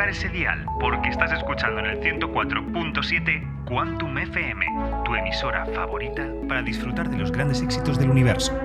girar ese dial, porque estás escuchando en el 104.7 Quantum FM, tu emisora favorita para disfrutar de los grandes éxitos del universo.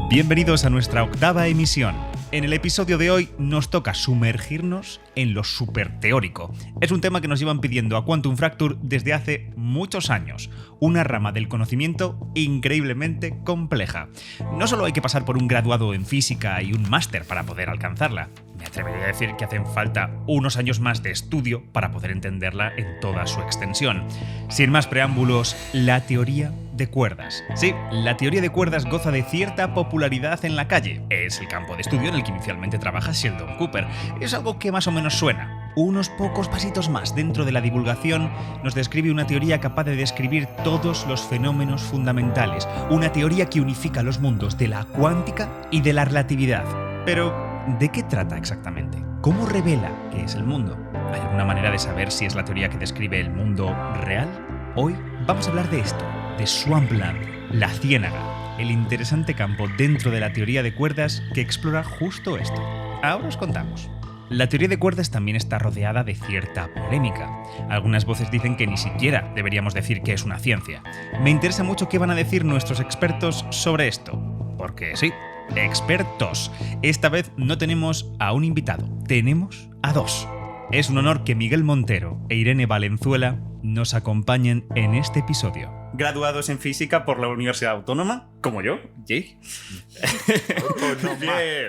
Bienvenidos a nuestra 8ª emisión. En el episodio de hoy nos toca sumergirnos en lo superteórico. Es un tema que nos llevan pidiendo a Quantum Fracture desde hace muchos años, una rama del conocimiento increíblemente compleja. No solo hay que pasar por un graduado en física y un máster para poder alcanzarla, me atrevería a decir que hacen falta unos años más de estudio para poder entenderla en toda su extensión. Sin más preámbulos, la teoría de cuerdas. Sí, la teoría de cuerdas goza de cierta popularidad en la calle. Es el campo de estudio en el que inicialmente trabaja Sheldon Cooper. Es algo que más o menos suena. Unos pocos pasitos más dentro de la divulgación nos describe una teoría capaz de describir todos los fenómenos fundamentales. Una teoría que unifica los mundos de la cuántica y de la relatividad. Pero, ¿de qué trata exactamente? ¿Cómo revela qué es el mundo? ¿Hay alguna manera de saber si es la teoría que describe el mundo real? Hoy vamos a hablar de esto, de Swampland, la ciénaga, el interesante campo dentro de la teoría de cuerdas que explora justo esto. Ahora os contamos. La teoría de cuerdas también está rodeada de cierta polémica. Algunas voces dicen que ni siquiera deberíamos decir que es una ciencia. Me interesa mucho qué van a decir nuestros expertos sobre esto. Porque sí, expertos. Esta vez no tenemos a un invitado, tenemos a dos. Es un honor que Miguel Montero e Irene Valenzuela nos acompañen en este episodio. Graduados en física por la Universidad Autónoma, como yo, Jay.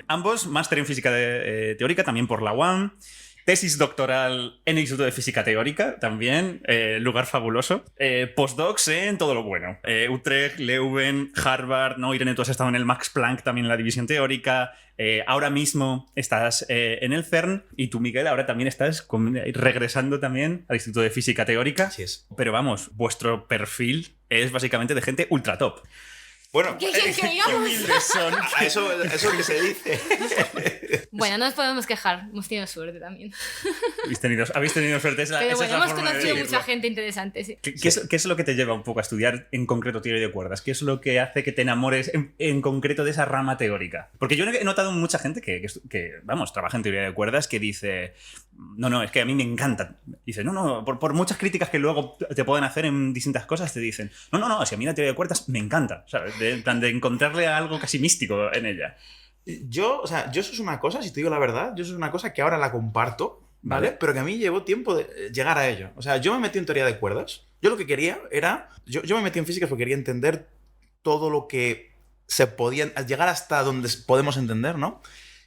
Ambos máster en física teórica, también por la UAM. Tesis doctoral en el Instituto de Física Teórica, también, lugar fabuloso. Postdocs en todo lo bueno. Utrecht, Leuven, Harvard, ¿no? Irene, tú has estado en el Max Planck, también en la división teórica. Ahora mismo estás en el CERN. Y tú, Miguel, ahora también estás regresando también al Instituto de Física Teórica. Así es. Pero vamos, vuestro perfil es básicamente de gente ultra top. Bueno, ¿Qué humildes son. eso es lo que se dice. Bueno, no nos podemos quejar, hemos tenido suerte también. Habéis tenido suerte. Pero bueno, hemos conocido de mucha gente interesante, sí. ¿Qué es lo que te lleva un poco a estudiar en concreto teoría de cuerdas? ¿Qué es lo que hace que te enamores en concreto de esa rama teórica? Porque yo he notado mucha gente que vamos, trabaja en teoría de cuerdas que dice, no, es que a mí me encanta. Dice, no, por muchas críticas que luego te pueden hacer en distintas cosas, te dicen, no, si a mí la teoría de cuerdas me encanta, ¿sabes? En plan de encontrarle algo casi místico en ella. Yo eso es una cosa, si te digo la verdad, yo eso es una cosa que ahora la comparto, ¿vale? Pero que a mí llevó tiempo de llegar a ello. O sea, yo me metí en teoría de cuerdas. Yo lo que quería era... Yo me metí en física porque quería entender todo lo que se podía... Llegar hasta donde podemos entender, ¿no?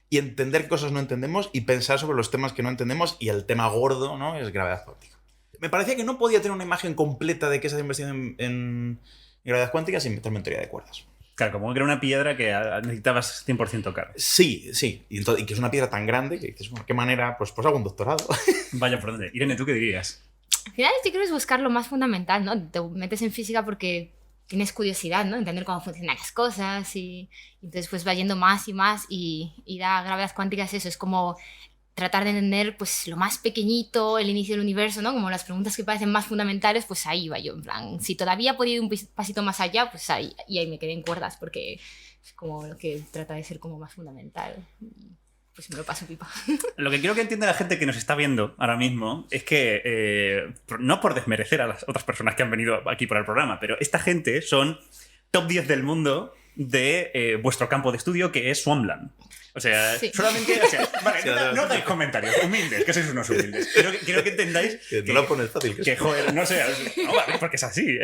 Y entender qué cosas no entendemos y pensar sobre los temas que no entendemos, y el tema gordo, ¿no? Es gravedad cuántica. Me parecía que no podía tener una imagen completa de qué se ha investigado en gravedad cuántica sin meterme en teoría de cuerdas. Claro, como que era una piedra que necesitabas 100% carga. Sí. Y que es una piedra tan grande que dices, bueno, ¿qué manera? Pues hago un doctorado. Vaya, ¿por dónde? Irene, ¿tú qué dirías? Al final yo creo que es buscar lo más fundamental, ¿no? Te metes en física porque tienes curiosidad, ¿no? Entender cómo funcionan las cosas y entonces pues vas yendo más y más y la gravedad cuántica es eso, es como tratar de entender pues lo más pequeñito, el inicio del universo, ¿no? Como las preguntas que parecen más fundamentales, pues ahí va yo, en plan, si todavía podía ir un pasito más allá, pues ahí me quedé en cuerdas, porque es como lo que trata de ser como más fundamental. Pues me lo paso pipa. Lo que quiero que entienda la gente que nos está viendo ahora mismo es que, no por desmerecer a las otras personas que han venido aquí por el programa, pero esta gente son top 10 del mundo de vuestro campo de estudio, que es Swampland. O sea, sí. Solamente... O sea, vale, no dais comentarios. Humildes, que sois unos humildes. Quiero que entendáis... Que te lo pones fácil. Que joder, no sé... No, vale, porque es así.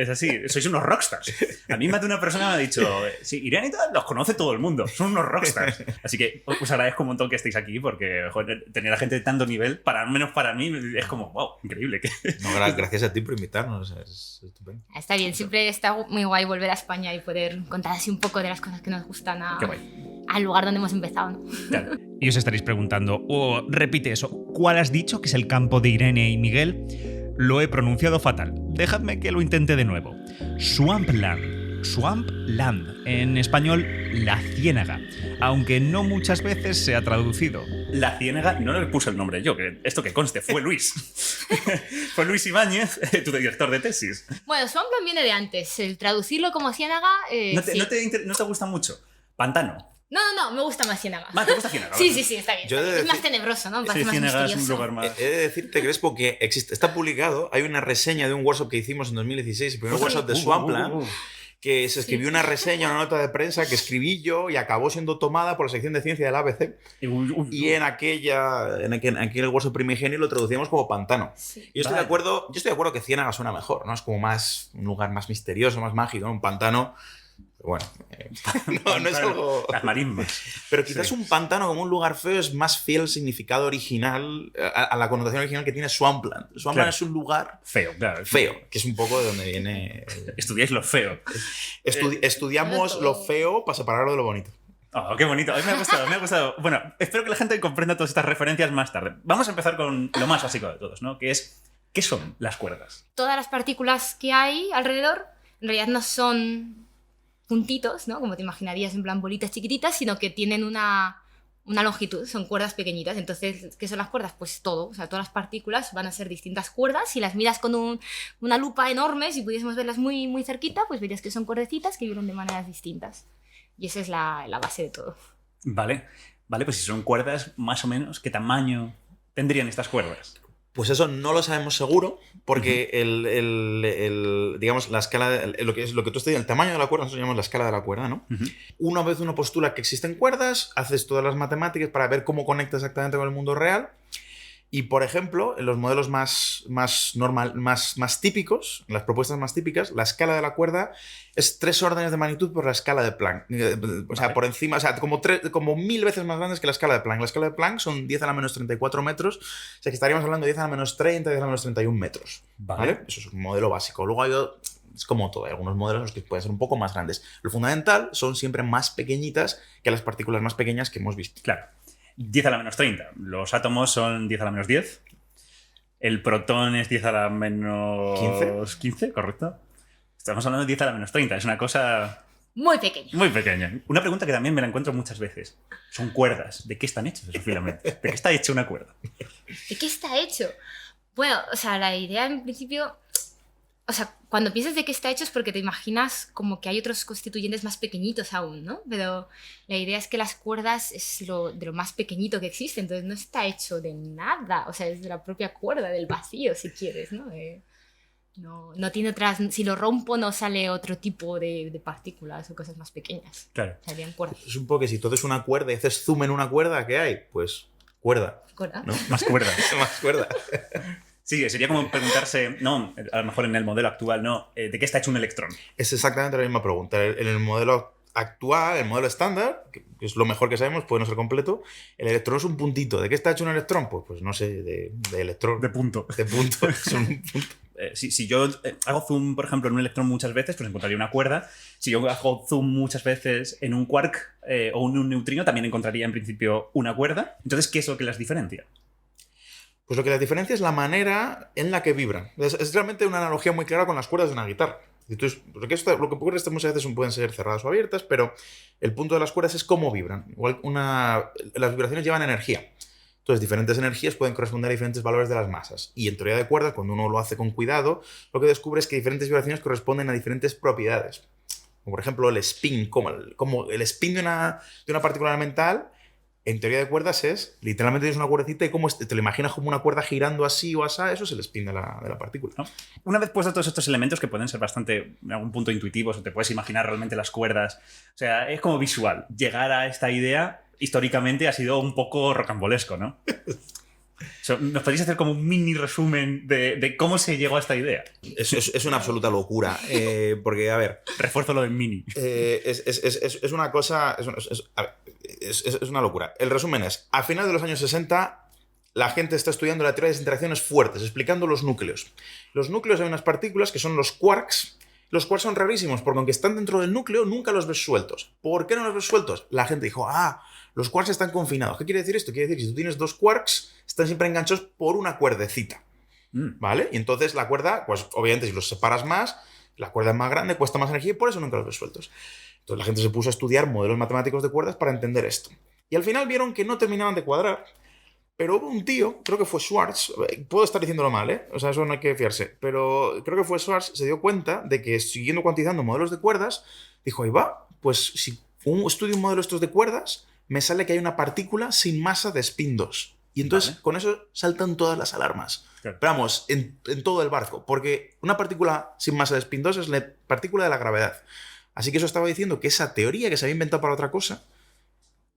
Sois unos rockstars. A mí más de una persona me ha dicho... Sí, Irene y tal, los conoce todo el mundo. Son unos rockstars. Así que os agradezco un montón que estéis aquí, porque joder, tener a gente de tanto nivel, al menos para mí, es como... Wow, increíble. No, gracias a ti por invitarnos. Es estupendo. Está bien. Siempre está muy guay volver a España y poder contar así un poco de las cosas que nos gustan al lugar donde hemos empezado, ¿no? Claro. Y os estaréis preguntando, repite eso, ¿cuál has dicho que es el campo de Irene y Miguel? Lo he pronunciado fatal. Dejadme que lo intente de nuevo. Swampland. Swampland, en español La Ciénaga, aunque no muchas veces se ha traducido. La Ciénaga no le puse el nombre yo, que esto que conste, fue Luis. Fue Luis Ibáñez, tu director de tesis. Bueno, Swampland viene de antes. El traducirlo como ciénaga. ¿No Sí. te gusta mucho? Pantano. No, me gusta más ciénaga. ¿Te gusta Ciénaga? Sí, está bien. Yo he de Es más decir- tenebroso, ¿no? Me Sí, parece más Ciénaga es un misterioso. lugar más... He de decirte, Crespo, que está publicado, hay una reseña de un workshop que hicimos en 2016, el primer workshop de Swampland, que se escribió una reseña, una nota de prensa que escribí yo y acabó siendo tomada por la sección de ciencia del ABC. Y en aquel workshop primigenio lo traducimos como pantano. Sí. Yo estoy de acuerdo que Ciénaga suena mejor, ¿no? Es como más un lugar más misterioso, más mágico, ¿no? Un pantano. Bueno, no es algo. Las marismas. Pero quizás Sí. un pantano como un lugar feo es más fiel al significado original, a la connotación original que tiene Swampland. Swampland Claro. es un lugar Feo, claro. feo, que es un poco de donde viene. Estudiáis lo feo. Estudiamos no lo todo. feo para separarlo de lo bonito. Oh, qué bonito. A mí me ha gustado, me ha gustado. Bueno, espero que la gente comprenda todas estas referencias más tarde. Vamos a empezar con lo más básico de todos, ¿no? Que es, ¿qué son las cuerdas? Todas las partículas que hay alrededor en realidad no son puntitos, ¿no? Como te imaginarías en plan bolitas chiquititas, sino que tienen una longitud, son cuerdas pequeñitas. Entonces, ¿qué son las cuerdas? Pues todo, o sea, todas las partículas van a ser distintas cuerdas. Si las miras con una lupa enorme, si pudiésemos verlas muy, muy cerquita, pues verías que son cuerdecitas que vibran de maneras distintas. Y esa es la base de todo. Vale, pues si son cuerdas, más o menos, ¿qué tamaño tendrían estas cuerdas? Pues eso no lo sabemos seguro, porque digamos, la escala, lo que tú estás diciendo, el tamaño de la cuerda, nosotros llamamos la escala de la cuerda, ¿no? Una vez uno postula que existen cuerdas, haces todas las matemáticas para ver cómo conecta exactamente con el mundo real. Y, por ejemplo, en los modelos más típicos, en las propuestas más típicas, la escala de la cuerda es 3 órdenes de magnitud por la escala de Planck. O sea, por encima, o sea, como 1000 veces más grandes que la escala de Planck. La escala de Planck son 10 a la menos 34 metros, o sea que estaríamos hablando de 10 a la menos 30, 10 a la menos 31 metros. ¿Vale? Eso es un modelo básico. Luego es como todo, hay algunos modelos en los que pueden ser un poco más grandes. Lo fundamental son siempre más pequeñitas que las partículas más pequeñas que hemos visto. Claro. 10 a la menos 30. Los átomos son 10 a la menos 10. El protón es 10 a la menos 15, ¿correcto? Estamos hablando de 10 a la menos 30. Es una cosa Muy pequeño. muy pequeña. Una pregunta que también me la encuentro muchas veces. Son cuerdas. ¿De qué están hechos esos filamentos? ¿De qué está hecha una cuerda? ¿De qué está hecho? Bueno, o sea, la idea en principio... O sea, cuando piensas de qué está hecho es porque te imaginas como que hay otros constituyentes más pequeñitos aún, ¿no? Pero la idea es que las cuerdas es de lo más pequeñito que existe, entonces no está hecho de nada, o sea, es de la propia cuerda, del vacío, si quieres, ¿no? No tiene otras... Si lo rompo no sale otro tipo de partículas o cosas más pequeñas. Claro. Serían cuerdas. Es un poco que si todo es una cuerda y haces zoom en una cuerda, ¿qué hay? Pues cuerda, ¿Cuerda? ¿no? Más cuerdas. Más cuerda. Sí, sería como preguntarse, no, a lo mejor en el modelo actual, no, ¿de qué está hecho un electrón? Es exactamente la misma pregunta. En el modelo actual, el modelo estándar, que es lo mejor que sabemos, puede no ser completo, el electrón es un puntito. ¿De qué está hecho un electrón? Pues no sé, de electrón. De punto. De punto. Es un punto. Si yo hago zoom, por ejemplo, en un electrón muchas veces, pues encontraría una cuerda. Si yo hago zoom muchas veces en un quark o en un neutrino, también encontraría en principio una cuerda. Entonces, ¿qué es lo que las diferencia? Pues lo que las diferencia es la manera en la que vibran. Es realmente una analogía muy clara con las cuerdas de una guitarra. Entonces, lo que ocurre es que muchas veces pueden ser cerradas o abiertas, pero el punto de las cuerdas es cómo vibran. Igual las vibraciones llevan energía. Entonces, diferentes energías pueden corresponder a diferentes valores de las masas. Y en teoría de cuerdas, cuando uno lo hace con cuidado, lo que descubre es que diferentes vibraciones corresponden a diferentes propiedades. Como por ejemplo el spin. Como el spin de una partícula elemental, en teoría de cuerdas es, literalmente tienes una cuerdecita y como te lo imaginas como una cuerda girando así o así, eso es el spin de la partícula. ¿No? Una vez puestos todos estos elementos que pueden ser bastante, en algún punto, intuitivos, o te puedes imaginar realmente las cuerdas, o sea, es como visual. Llegar a esta idea, históricamente, ha sido un poco rocambolesco, ¿no? ¿Nos podéis hacer como un mini resumen de cómo se llegó a esta idea? Es una absoluta locura, porque, a ver... Refuerzo lo de mini. Es una cosa... Es una locura. El resumen es, a finales de los años 60, la gente está estudiando la teoría de las interacciones fuertes, explicando los núcleos. Los núcleos hay unas partículas que son los quarks. Los quarks son rarísimos, porque aunque están dentro del núcleo, nunca los ves sueltos. ¿Por qué no los ves sueltos? La gente dijo, los quarks están confinados. ¿Qué quiere decir esto? Quiere decir que si tú tienes dos quarks, están siempre enganchados por una cuerdecita. ¿Vale? Y entonces la cuerda, pues obviamente si los separas más, La cuerda es más grande, cuesta más energía y por eso nunca los ves sueltos. Entonces la gente se puso a estudiar modelos matemáticos de cuerdas para entender esto. Y al final vieron que no terminaban de cuadrar, pero hubo un tío, creo que fue Schwartz, puedo estar diciéndolo mal, ¿eh? O sea, eso no hay que fiarse, pero creo que fue Schwartz, se dio cuenta de que siguiendo cuantizando modelos de cuerdas, dijo, ahí va, pues si estudio un modelo de estos de cuerdas, me sale que hay una partícula sin masa de spin 2. Y entonces con eso saltan todas las alarmas. Claro. Pero vamos, en todo el barco, porque una partícula sin masa de spin 2 es la partícula de la gravedad. Así que eso estaba diciendo que esa teoría que se había inventado para otra cosa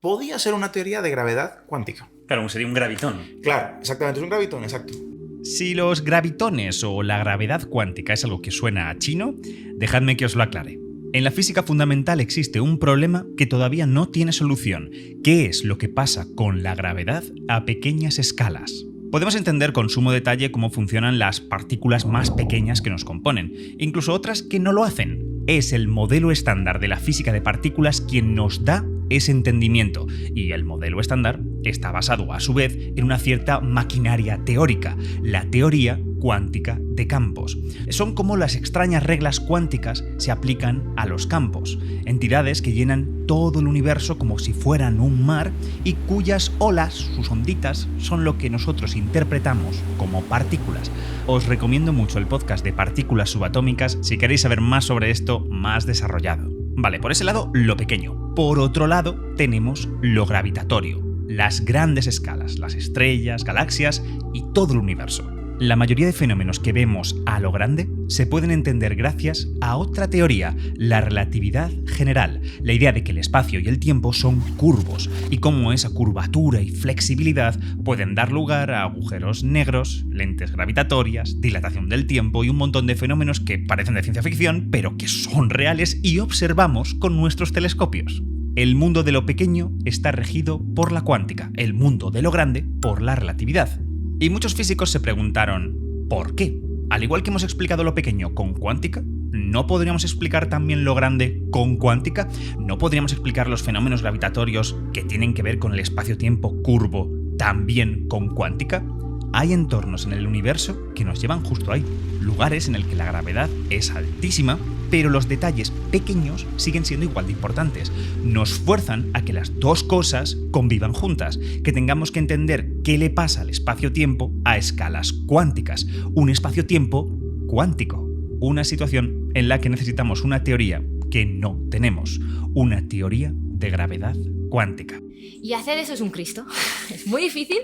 podía ser una teoría de gravedad cuántica. Claro, sería un gravitón. Claro, exactamente, es un gravitón, exacto. Si los gravitones o la gravedad cuántica es algo que suena a chino, dejadme que os lo aclare. En la física fundamental existe un problema que todavía no tiene solución. ¿Qué es lo que pasa con la gravedad a pequeñas escalas? Podemos entender con sumo detalle cómo funcionan las partículas más pequeñas que nos componen, incluso otras que no lo hacen. Es el modelo estándar de la física de partículas quien nos da ese entendimiento, y el modelo estándar está basado a su vez en una cierta maquinaria teórica, la teoría cuántica de campos. Son como las extrañas reglas cuánticas se aplican a los campos, entidades que llenan todo el universo como si fueran un mar y cuyas olas, sus onditas, son lo que nosotros interpretamos como partículas. Os recomiendo mucho el podcast de partículas subatómicas si queréis saber más sobre esto más desarrollado. Vale, por ese lado, lo pequeño. Por otro lado, tenemos lo gravitatorio, las grandes escalas, las estrellas, galaxias y todo el universo. La mayoría de fenómenos que vemos a lo grande se pueden entender gracias a otra teoría, la relatividad general, la idea de que el espacio y el tiempo son curvos y cómo esa curvatura y flexibilidad pueden dar lugar a agujeros negros, lentes gravitatorias, dilatación del tiempo y un montón de fenómenos que parecen de ciencia ficción, pero que son reales y observamos con nuestros telescopios. El mundo de lo pequeño está regido por la cuántica, el mundo de lo grande por la relatividad. Y muchos físicos se preguntaron, ¿por qué? Al igual que hemos explicado lo pequeño con cuántica, ¿no podríamos explicar también lo grande con cuántica? ¿No podríamos explicar los fenómenos gravitatorios que tienen que ver con el espacio-tiempo curvo también con cuántica? Hay entornos en el universo que nos llevan justo ahí, lugares en el que la gravedad es altísima, pero los detalles pequeños siguen siendo igual de importantes. Nos fuerzan a que las dos cosas convivan juntas, que tengamos que entender qué le pasa al espacio-tiempo a escalas cuánticas, un espacio-tiempo cuántico, una situación en la que necesitamos una teoría que no tenemos, una teoría de gravedad cuántica. Y hacer eso es un Cristo. Es muy difícil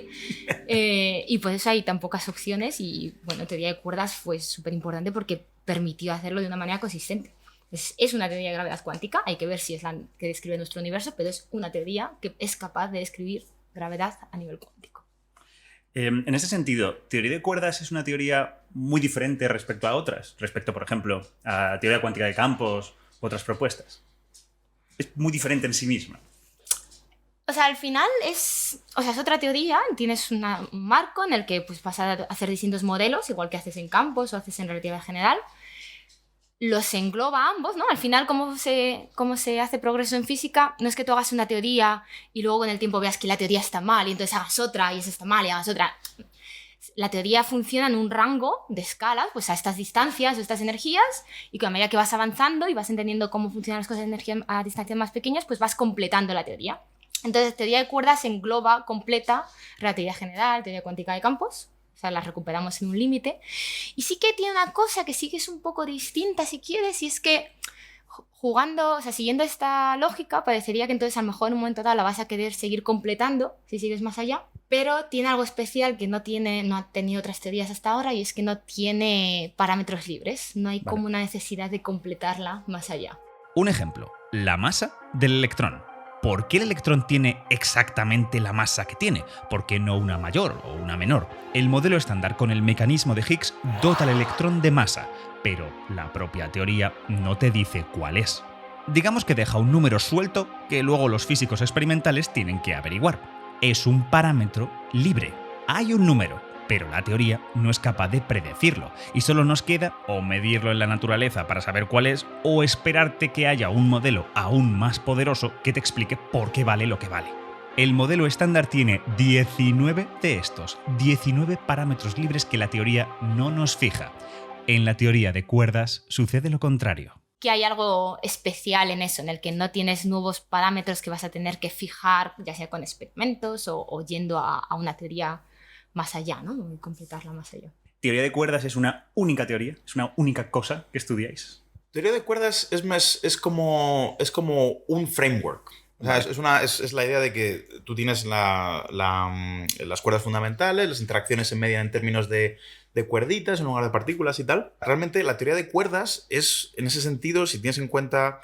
y por eso hay tan pocas opciones y bueno, teoría de cuerdas fue súper importante porque permitió hacerlo de una manera consistente. Es una teoría de gravedad cuántica, hay que ver si es la que describe nuestro universo, pero es una teoría que es capaz de describir gravedad a nivel cuántico. En ese sentido, teoría de cuerdas es una teoría muy diferente respecto a otras, respecto, por ejemplo, a teoría cuántica de campos u otras propuestas. Es muy diferente en sí misma. O sea, al final es otra teoría, tienes un marco en el que pues, vas a hacer distintos modelos, igual que haces en campos o haces en relatividad general. Los engloba ambos, ¿no? Al final, cómo se hace progreso en física, no es que tú hagas una teoría y luego con el tiempo veas que la teoría está mal y entonces hagas otra y esa está mal y hagas otra. La teoría funciona en un rango de escalas, pues a estas distancias o estas energías, y que a medida que vas avanzando y vas entendiendo cómo funcionan las cosas de energía a distancias más pequeñas, pues vas completando la teoría. Entonces, teoría de cuerdas engloba, completa relatividad general, teoría cuántica de campos, o sea, las recuperamos en un límite. Y sí que tiene una cosa que sí que es un poco distinta, si quieres, y es que jugando, o sea, siguiendo esta lógica, parecería que entonces a lo mejor en un momento dado la vas a querer seguir completando, si sigues más allá, pero tiene algo especial que no ha tenido otras teorías hasta ahora, y es que no tiene parámetros libres, no hay como una necesidad de completarla más allá. Un ejemplo, la masa del electrón. ¿Por qué el electrón tiene exactamente la masa que tiene? ¿Por qué no una mayor o una menor? El modelo estándar con el mecanismo de Higgs dota al electrón de masa, pero la propia teoría no te dice cuál es. Digamos que deja un número suelto que luego los físicos experimentales tienen que averiguar. Es un parámetro libre. Hay un número, pero la teoría no es capaz de predecirlo y solo nos queda o medirlo en la naturaleza para saber cuál es o esperarte que haya un modelo aún más poderoso que te explique por qué vale lo que vale. El modelo estándar tiene 19 de estos, 19 parámetros libres que la teoría no nos fija. En la teoría de cuerdas sucede lo contrario. Que hay algo especial en eso, en el que no tienes nuevos parámetros que vas a tener que fijar, ya sea con experimentos o yendo a una teoría más allá, ¿no? Y completarla más allá. Teoría de cuerdas es una única teoría, es una única cosa que estudiáis. Teoría de cuerdas es como un framework. O sea, es la idea de que tú tienes las cuerdas fundamentales, las interacciones se median en términos de cuerditas en lugar de partículas y tal. Realmente la teoría de cuerdas es, en ese sentido, si tienes en cuenta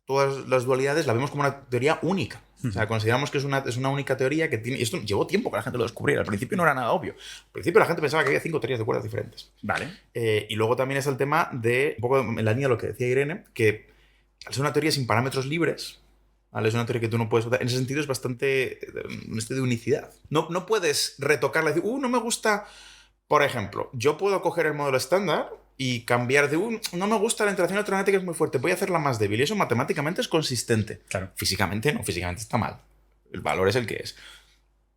todas las dualidades, la vemos como una teoría única. O sea, consideramos que es una única teoría que tiene... Y esto llevó tiempo que la gente lo descubriera. Al principio no era nada obvio. Al principio la gente pensaba que había 5 teorías de cuerdas diferentes. Vale. Y luego también está el tema de, un poco en la línea de lo que decía Irene, que al ser una teoría sin parámetros libres, ¿vale? Es una teoría que tú no puedes... En ese sentido es bastante... un estilo de unicidad. No puedes retocarla y decir, no me gusta... Por ejemplo, yo puedo coger el modelo estándar y cambiar de no me gusta la interacción electromagnética, es muy fuerte, voy a hacerla más débil. Y eso matemáticamente es consistente. Claro. Físicamente no, físicamente está mal. El valor es el que es.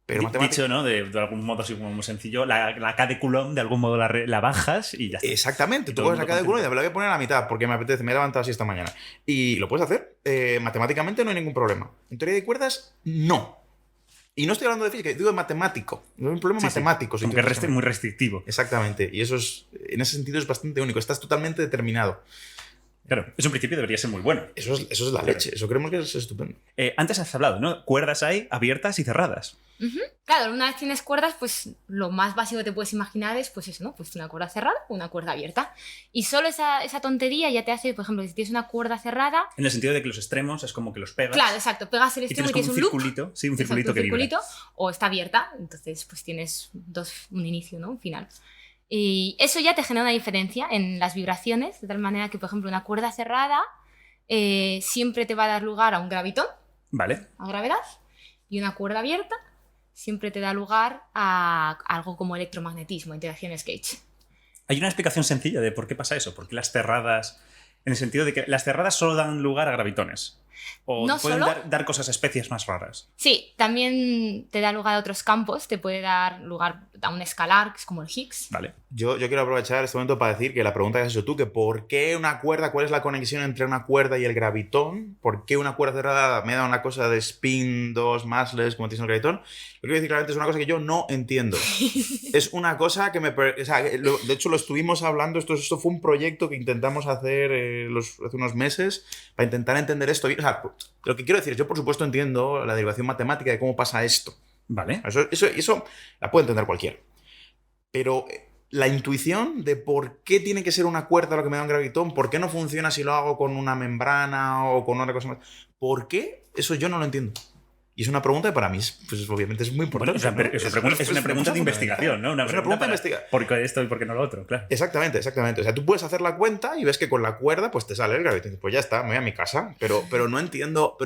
Pero Dicho, ¿no? De algún modo así como muy sencillo, la K de Coulomb de algún modo la bajas y ya está. Exactamente. Tú coges la K de Coulomb y me la voy a poner a la mitad porque me apetece, me he levantado así esta mañana. Y lo puedes hacer. Matemáticamente no hay ningún problema. En teoría de cuerdas, no. Y no estoy hablando de física, digo de matemático. No hay un problema matemático. Como que es muy restrictivo. Exactamente. Y eso es, en ese sentido es bastante único. Estás totalmente determinado. Claro, eso en principio debería ser muy bueno. Eso es la leche. Eso creemos que es estupendo. Antes has hablado, ¿no? Cuerdas hay abiertas y cerradas. Claro, una vez tienes cuerdas, pues lo más básico que te puedes imaginar es pues eso, ¿no? Pues una cuerda cerrada o una cuerda abierta. Y solo esa tontería ya te hace, por ejemplo, si tienes una cuerda cerrada... En el sentido de que los extremos es como que los pegas. Claro, exacto. Pegas el extremo y tienes un circulito. loop. Sí, un circulito Exacto, que vibra. circulito, o está abierta, entonces pues tienes un inicio, ¿no? Un final. Y eso ya te genera una diferencia en las vibraciones, de tal manera que, por ejemplo, una cuerda cerrada siempre te va a dar lugar a un gravitón, Vale. a gravedad, y una cuerda abierta siempre te da lugar a algo como electromagnetismo, interacciones Gauge. Hay una explicación sencilla de por qué pasa eso. ¿Por qué las cerradas... En el sentido de que las cerradas solo dan lugar a gravitones. O ¿No pueden solo? dar cosas a especies más raras. Sí, también te da lugar a otros campos, te puede dar lugar a un escalar, que es como el Higgs. Vale. Yo quiero aprovechar este momento para decir que la pregunta que has hecho tú, que ¿por qué una cuerda? ¿Cuál es la conexión entre una cuerda y el gravitón? ¿Por qué una cuerda cerrada me da una cosa de spin 2 massless como tienes en el gravitón? Lo que quiero decir claramente es una cosa que yo no entiendo. Es una cosa que o sea, de hecho lo estuvimos hablando, esto fue un proyecto que intentamos hacer hace unos meses para intentar entender esto bien. O sea, lo que quiero decir es, yo por supuesto entiendo la derivación matemática de cómo pasa esto. Vale. Eso la puede entender cualquiera. Pero la intuición de por qué tiene que ser una cuerda lo que me da un gravitón, por qué no funciona si lo hago con una membrana o con otra cosa más, ¿por qué? Eso yo no lo entiendo. Y es una pregunta que para mí, pues, obviamente, es muy importante. Bueno, es una pregunta de investigación, ¿no? Es una pregunta de investigación. ¿Por qué esto y por qué no lo otro? Claro. Exactamente. O sea, tú puedes hacer la cuenta y ves que con la cuerda pues te sale el gravitón. Y dices, pues ya está, me voy a mi casa. Pero no entiendo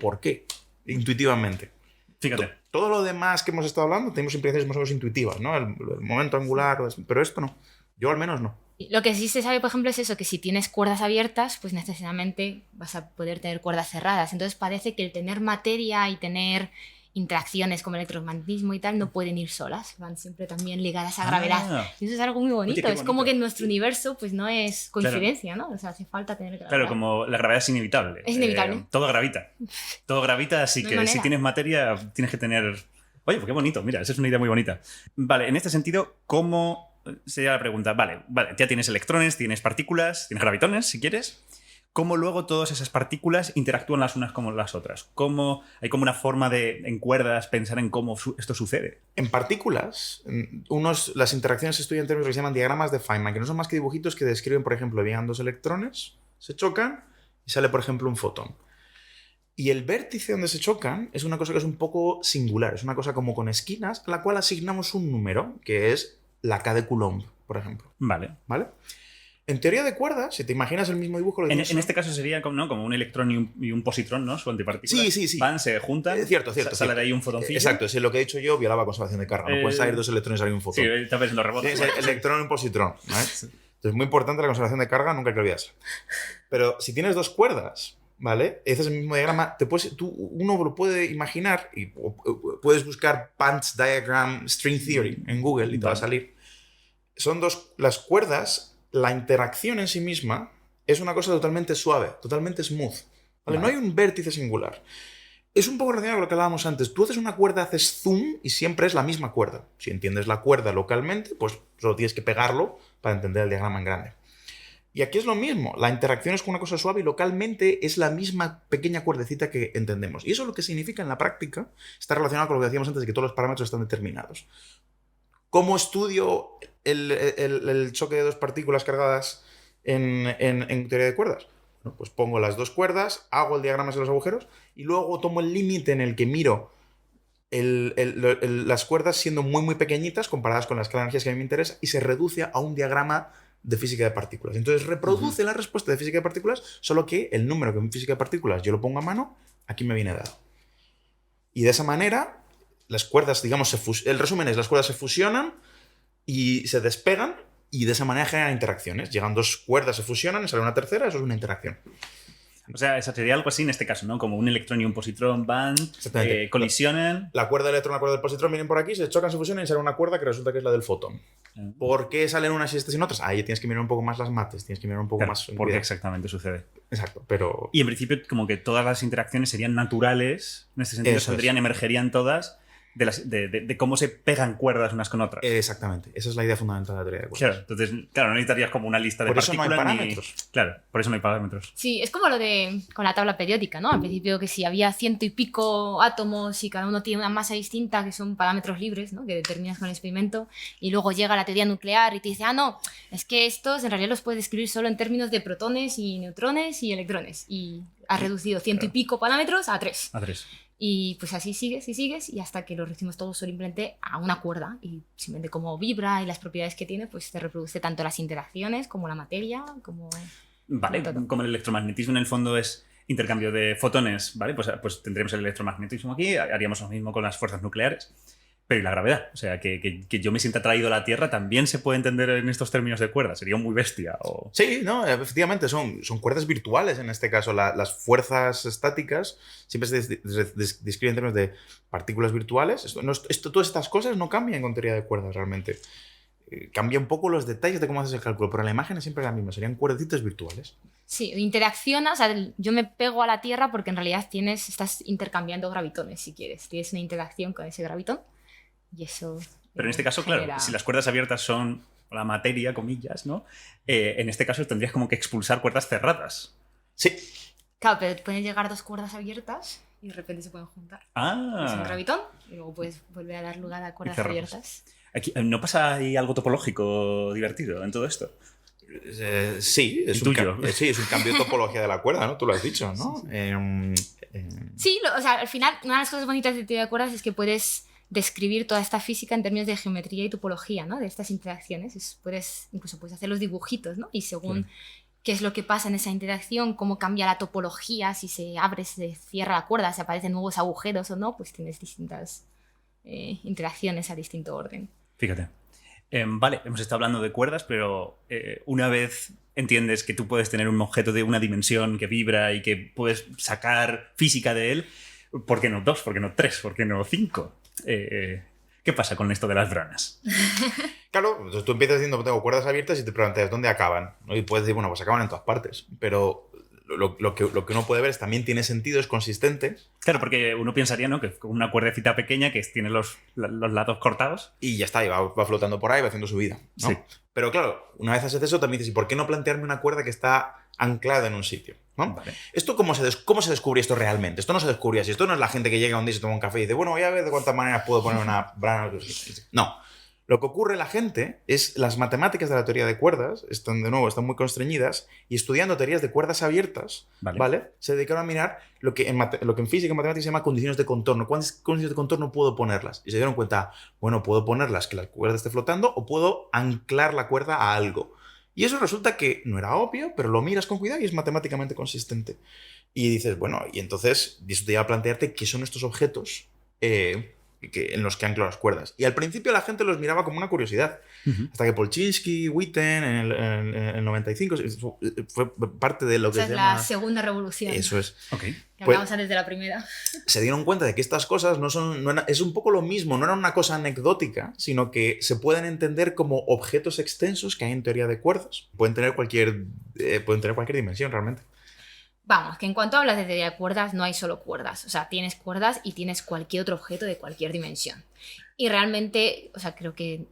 por qué, intuitivamente. Fíjate. Todo lo demás que hemos estado hablando tenemos implicaciones más o menos intuitivas, ¿no? El momento angular, pero esto no. Yo al menos no. Lo que sí se sabe, por ejemplo, es eso, que si tienes cuerdas abiertas, pues necesariamente vas a poder tener cuerdas cerradas. Entonces parece que el tener materia y tener interacciones como electromagnetismo y tal no pueden ir solas, van siempre también ligadas a gravedad. Y eso es algo muy bonito. Oye, qué es como bonito. que en nuestro universo pues no es coincidencia, ¿no? O sea, hace falta tener gravedad. Claro, como la gravedad es inevitable. Es inevitable. Todo gravita. Todo gravita, así No hay que manera. si tienes materia, tienes que tener... Oye, pues qué bonito, mira, esa es una idea muy bonita. Vale, en este sentido, ¿cómo sería la pregunta? Vale, ya tienes electrones, tienes partículas, tienes gravitones, si quieres. ¿Cómo luego todas esas partículas interactúan las unas con las otras? ¿Cómo hay como una forma de, en cuerdas, pensar en cómo esto sucede? En partículas, las interacciones se estudian en términos que se llaman diagramas de Feynman, que no son más que dibujitos que describen, por ejemplo, llegan dos electrones, se chocan y sale, por ejemplo, un fotón. Y el vértice donde se chocan es una cosa que es un poco singular, es una cosa como con esquinas, a la cual asignamos un número, que es la K de Coulomb, por ejemplo. Vale. ¿Vale? En teoría de cuerdas, si te imaginas el mismo dibujo... En este caso sería como, ¿no? Como un electrón y un positrón, ¿no? Su antipartícula. Sí. Van, se juntan. Cierto. Sale de ahí un fotoncillo. Exacto, si lo que he dicho yo violaba conservación de carga. No pueden salir dos electrones y salir un fotón. Sí, está pensando rebotes. Tienes el electrón y un positrón. ¿Vale? Entonces es muy importante la conservación de carga, nunca hay que olvidarse. Pero si tienes dos cuerdas, ¿vale? Ese es el mismo diagrama. Uno lo puede imaginar y puedes buscar Pants Diagram String Theory en Google y te va a salir. Son las cuerdas la interacción en sí misma es una cosa totalmente suave, totalmente smooth. ¿Vale? No hay un vértice singular. Es un poco relacionado con lo que hablábamos antes. Tú haces una cuerda, haces zoom y siempre es la misma cuerda. Si entiendes la cuerda localmente, pues solo tienes que pegarlo para entender el diagrama en grande. Y aquí es lo mismo. La interacción es con una cosa suave y localmente es la misma pequeña cuerdecita que entendemos. Y eso lo que significa en la práctica está relacionado con lo que decíamos antes de que todos los parámetros están determinados. ¿Cómo estudio el choque de dos partículas cargadas en teoría de cuerdas? Bueno, pues pongo las dos cuerdas, hago el diagrama de los agujeros y luego tomo el límite en el que miro las cuerdas siendo muy muy pequeñitas comparadas con las escala de energías que a mí me interesa y se reduce a un diagrama de física de partículas. Entonces reproduce la respuesta de física de partículas, solo que el número que en física de partículas yo lo pongo a mano, aquí me viene dado. Y de esa manera, las cuerdas, digamos, el resumen es, las cuerdas se fusionan y se despegan y de esa manera generan interacciones. Llegan dos cuerdas, se fusionan y sale una tercera, eso es una interacción. O sea, eso sería algo así en este caso, ¿no? Como un electrón y un positrón van, colisionan. La cuerda del electrón y la cuerda del positrón vienen por aquí, se chocan, se fusionan y sale una cuerda que resulta que es la del fotón. ¿Por qué salen unas y estas y otras? Ahí tienes que mirar un poco más las mates, tienes que mirar un poco más... ¿Por qué exactamente sucede? Exacto, pero... Y en principio como que todas las interacciones serían naturales, en este sentido saldrían, emergerían todas de cómo se pegan cuerdas unas con otras. Exactamente, esa es la idea fundamental de la teoría de cuerdas. Claro, entonces, claro, no necesitarías como una lista de por partículas. Por eso no hay parámetros. Claro, por eso no hay parámetros. Sí, es como lo de con la tabla periódica, ¿no? Al principio que si había 100 y pico átomos y cada uno tiene una masa distinta, que son parámetros libres, ¿no? Que determinas con el experimento, y luego llega la teoría nuclear y te dice, no, es que estos en realidad los puedes describir solo en términos de protones y neutrones y electrones. Y has reducido 100 y pico parámetros a 3. A 3. Y pues así sigues y sigues y hasta que lo reducimos todo simplemente a una cuerda y simplemente como vibra y las propiedades que tiene, pues te reproduce tanto las interacciones como la materia, como... Vale, como el electromagnetismo en el fondo es intercambio de fotones, ¿vale? Pues tendremos el electromagnetismo aquí, haríamos lo mismo con las fuerzas nucleares. Pero ¿y la gravedad? O sea, que yo me sienta atraído a la Tierra también se puede entender en estos términos de cuerda. Sería muy bestia. O... Sí, no, efectivamente, son cuerdas virtuales en este caso. Las fuerzas estáticas siempre se describen en términos de partículas virtuales. Todas estas cosas no cambian con teoría de cuerdas realmente. Cambia un poco los detalles de cómo haces el cálculo, pero la imagen es siempre la misma. Serían cuerdecitas virtuales. Sí, interaccionas, o sea, yo me pego a la Tierra porque en realidad estás intercambiando gravitones, si quieres. Tienes una interacción con ese gravitón. Y eso... Pero en este caso, claro, si las cuerdas abiertas son la materia, comillas, ¿no? En este caso tendrías como que expulsar cuerdas cerradas. Sí. Claro, pero pueden llegar dos cuerdas abiertas y de repente se pueden juntar. Ah. Es un gravitón y luego puedes volver a dar lugar a cuerdas abiertas. Aquí, ¿no pasa ahí algo topológico divertido en todo esto? Sí, es un cambio de topología de la cuerda, ¿no? Tú lo has dicho, ¿no? Sí, o sea, al final, una de las cosas bonitas de teoría de cuerdas es que puedes describir toda esta física en términos de geometría y topología, ¿no? De estas interacciones. Incluso puedes hacer los dibujitos, ¿no? Y según qué es lo que pasa en esa interacción, cómo cambia la topología, si se abre, se cierra la cuerda, si aparecen nuevos agujeros o no, pues tienes distintas interacciones a distinto orden. Fíjate. Vale, hemos estado hablando de cuerdas, pero una vez entiendes que tú puedes tener un objeto de una dimensión que vibra y que puedes sacar física de él, ¿por qué no 2? ¿Por qué no 3? ¿Por qué no 5? ¿Qué pasa con esto de las branas? Claro, entonces tú empiezas diciendo que tengo cuerdas abiertas y te preguntas dónde acaban, ¿no? Y puedes decir, bueno, pues acaban en todas partes, pero lo que uno puede ver es también tiene sentido, es consistente. Claro, porque uno pensaría, ¿no?, que con una cuerdecita pequeña que tiene los lados cortados y ya está, y va flotando por ahí, va haciendo su vida, ¿no? Sí. Pero claro, una vez haces eso también dices, ¿y por qué no plantearme una cuerda que está anclada en un sitio? ¿No? Vale. ¿Esto cómo se descubrió esto realmente? Esto no se descubrió así. Esto no es la gente que llega un día y se toma un café y dice, bueno, voy a ver de cuántas maneras puedo poner una brana. No. Lo que ocurre la gente es las matemáticas de la teoría de cuerdas están muy constreñidas y estudiando teorías de cuerdas abiertas, ¿vale? Se dedicaron a mirar lo que en física y matemáticas se llama condiciones de contorno. ¿Cuántas condiciones de contorno puedo ponerlas? Y se dieron cuenta, bueno, puedo ponerlas que la cuerda esté flotando o puedo anclar la cuerda a algo. Y eso resulta que no era obvio, pero lo miras con cuidado y es matemáticamente consistente. Y dices, bueno, y entonces eso te lleva a plantearte qué son estos objetos en los que anclo las cuerdas. Y al principio la gente los miraba como una curiosidad. Hasta que Polchinski, Witten, en el 95, fue parte de lo que Esa se es llama... la segunda revolución. Eso es. Ok. Que Pues- hablamos antes de la primera. Se dieron cuenta de que estas cosas es un poco lo mismo, no era una cosa anecdótica, sino que se pueden entender como objetos extensos que hay en teoría de cuerdas. Pueden tener cualquier dimensión realmente. Vamos, que en cuanto hablas de teoría de cuerdas, no hay solo cuerdas. O sea, tienes cuerdas y tienes cualquier otro objeto de cualquier dimensión. Y realmente, o sea, creo que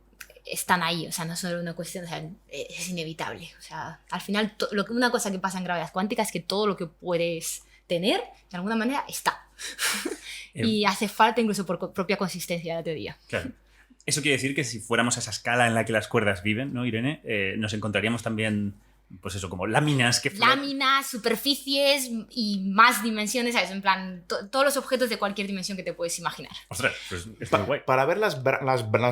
están ahí. O sea, no es solo una cuestión, o sea, es inevitable. O sea, al final, una cosa que pasa en gravedad cuántica es que todo lo que puedes tener, de alguna manera, está. Y hace falta incluso por propia consistencia de la teoría. Claro. Eso quiere decir que si fuéramos a esa escala en la que las cuerdas viven, ¿no, Irene? Nos encontraríamos también, pues eso, como láminas que flotan. Láminas, superficies y más dimensiones, ¿sabes? En plan, todos los objetos de cualquier dimensión que te puedes imaginar. Ostras, pues es muy guay. Para ver las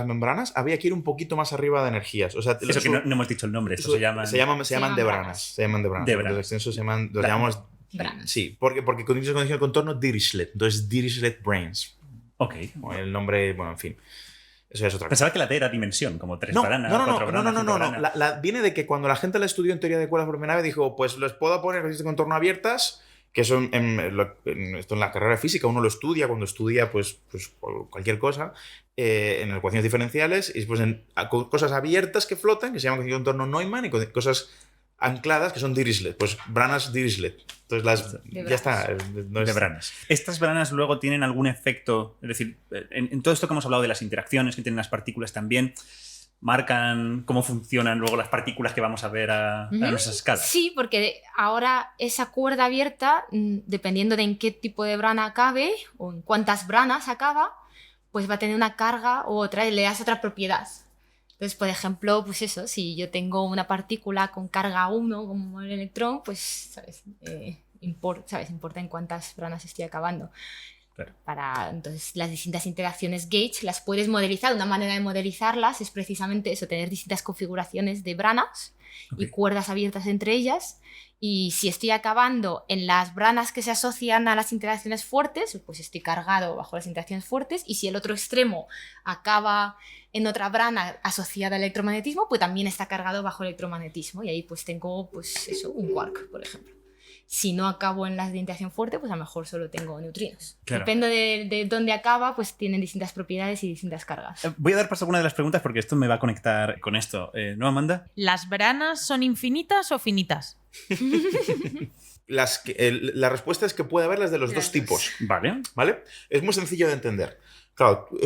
membranas había que ir un poquito más arriba de energías. O sea, Eso que no hemos dicho el nombre, esto se llaman... Se llaman llaman debranas. branas. Se llaman debranas. Debranas. Los extensos los llamamos... Branas. Sí, porque condición de contorno Dirichlet. Entonces Dirichlet Brains. Ok. O el nombre, bueno, en fin. Eso es otra cosa. Pensaba que la T era dimensión, como 3 No, branas, no, no, 4 no, branas, no, no, 5 no, branas. viene de que cuando la gente la estudió en teoría de cuerdas por primera vez dijo, pues les puedo poner condiciones de contorno abiertas, que son esto en la carrera de física uno lo estudia cuando estudia pues cualquier cosa, en ecuaciones diferenciales, y después en cosas abiertas que flotan, que se llaman condiciones de contorno Neumann, y cosas ancladas que son Dirichlet, pues branas Dirichlet. Entonces ya está. No De es- branas. ¿Estas branas luego tienen algún efecto? Es decir, en todo esto que hemos hablado de las interacciones que tienen las partículas también, ¿marcan cómo funcionan luego las partículas que vamos a ver a nuestra escala? Sí, porque ahora esa cuerda abierta, dependiendo de en qué tipo de brana acabe o en cuántas branas acaba, pues va a tener una carga u otra y le das otra propiedad. Entonces, por ejemplo, pues eso, si yo tengo una partícula con carga 1 como el electrón, pues, ¿sabes? Importa en cuántas branas estoy acabando. Claro. Entonces, las distintas interacciones gauge las puedes modelizar. Una manera de modelizarlas es precisamente eso, tener distintas configuraciones de branas y cuerdas abiertas entre ellas. Y si estoy acabando en las branas que se asocian a las interacciones fuertes, pues estoy cargado bajo las interacciones fuertes. Y si el otro extremo acaba en otra brana asociada al electromagnetismo, pues también está cargado bajo el electromagnetismo. Y ahí pues tengo pues eso, un quark, por ejemplo. Si no acabo en las de interacción fuerte, pues a lo mejor solo tengo neutrinos. Claro. Depende de dónde acaba, pues tienen distintas propiedades y distintas cargas. Voy a dar paso a alguna de las preguntas porque esto me va a conectar con esto. ¿No, Amanda? ¿Las branas son infinitas o finitas? La respuesta es que puede haberlas de los dos tipos. Vale. ¿Vale? Es muy sencillo de entender. Claro, tú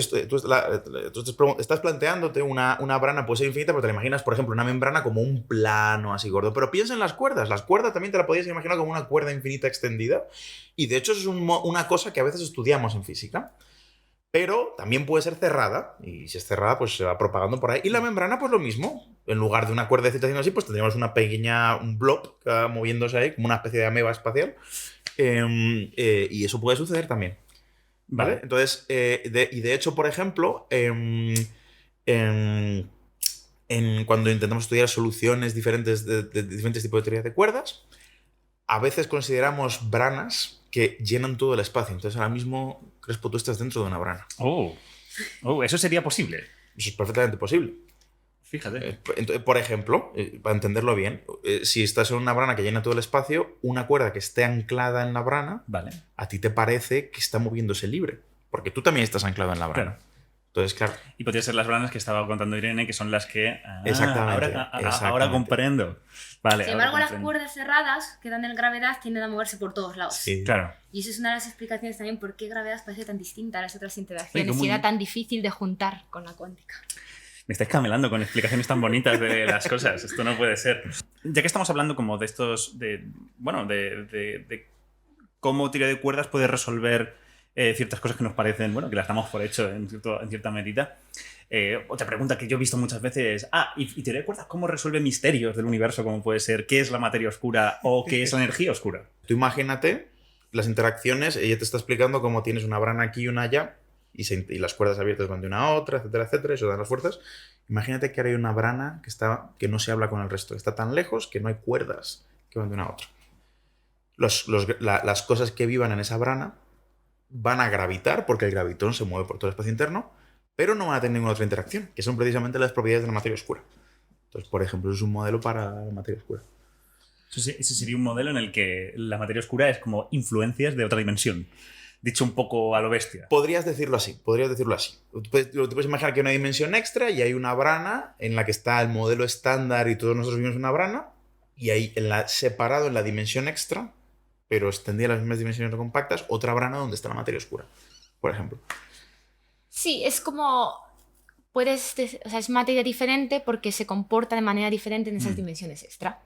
estás planteándote una brana puede ser infinita, pero te la imaginas, por ejemplo, una membrana como un plano así gordo. Pero piensa en las cuerdas. Las cuerdas también te la podías imaginar como una cuerda infinita extendida. Y de hecho eso es una cosa que a veces estudiamos en física. Pero también puede ser cerrada. Y si es cerrada, pues se va propagando por ahí. Y la membrana, pues lo mismo. En lugar de una cuerda de haciendo así, pues tendríamos un blob que va moviéndose ahí, como una especie de ameba espacial. Y eso puede suceder también. ¿Vale? Entonces, y de hecho, por ejemplo, cuando intentamos estudiar soluciones diferentes de diferentes tipos de teorías de cuerdas, a veces consideramos branas que llenan todo el espacio. Entonces, ahora mismo, Crespo, tú estás dentro de una brana. Oh, eso sería posible. Eso es perfectamente posible. Fíjate. Por ejemplo, para entenderlo bien, si estás en una brana que llena todo el espacio, una cuerda que esté anclada en la brana, Vale. a ti te parece que está moviéndose libre, porque tú también estás anclado en la brana. Claro. Entonces, claro. Y podría ser las branas que estaba contando Irene, que son las que... Exactamente, Ahora exactamente. comprendo. Vale, Sin ahora embargo, las comprendo. cuerdas cerradas que dan en gravedad tienden a moverse por todos lados. Sí. Claro. Y eso es una de las explicaciones también por qué gravedad parece tan distinta a las otras interacciones Oye, y era tan difícil de juntar con la cuántica. Me estáis camelando con explicaciones tan bonitas de las cosas. Esto no puede ser. Ya que estamos hablando como de estos... de cómo teoría de cuerdas puede resolver ciertas cosas que nos parecen, bueno, que las damos por hecho en cierta medida. Otra pregunta que yo he visto muchas veces es, ¿y teoría de cuerdas cómo resuelve misterios del universo? Como puede ser, ¿qué es la materia oscura o qué es la energía oscura? Tú imagínate las interacciones, ella te está explicando cómo tienes una brana aquí y una allá, y las cuerdas abiertas van de una a otra, etcétera, etcétera, eso dan las fuerzas. Imagínate que ahora hay una brana que no se habla con el resto, que está tan lejos que no hay cuerdas que van de una a otra. Las cosas que vivan en esa brana van a gravitar porque el gravitón se mueve por todo el espacio interno, pero no van a tener ninguna otra interacción, que son precisamente las propiedades de la materia oscura. Entonces, por ejemplo, eso es un modelo para la materia oscura. Ese sería un modelo en el que la materia oscura es como influencias de otra dimensión. Dicho un poco a lo bestia. Podrías decirlo así. Te puedes imaginar que hay una dimensión extra y hay una brana en la que está el modelo estándar y todos nosotros vimos una brana, y hay separado en la dimensión extra, pero extendida a las mismas dimensiones compactas, otra brana donde está la materia oscura, por ejemplo. Sí, es como... o sea, es materia diferente porque se comporta de manera diferente en esas dimensiones extra.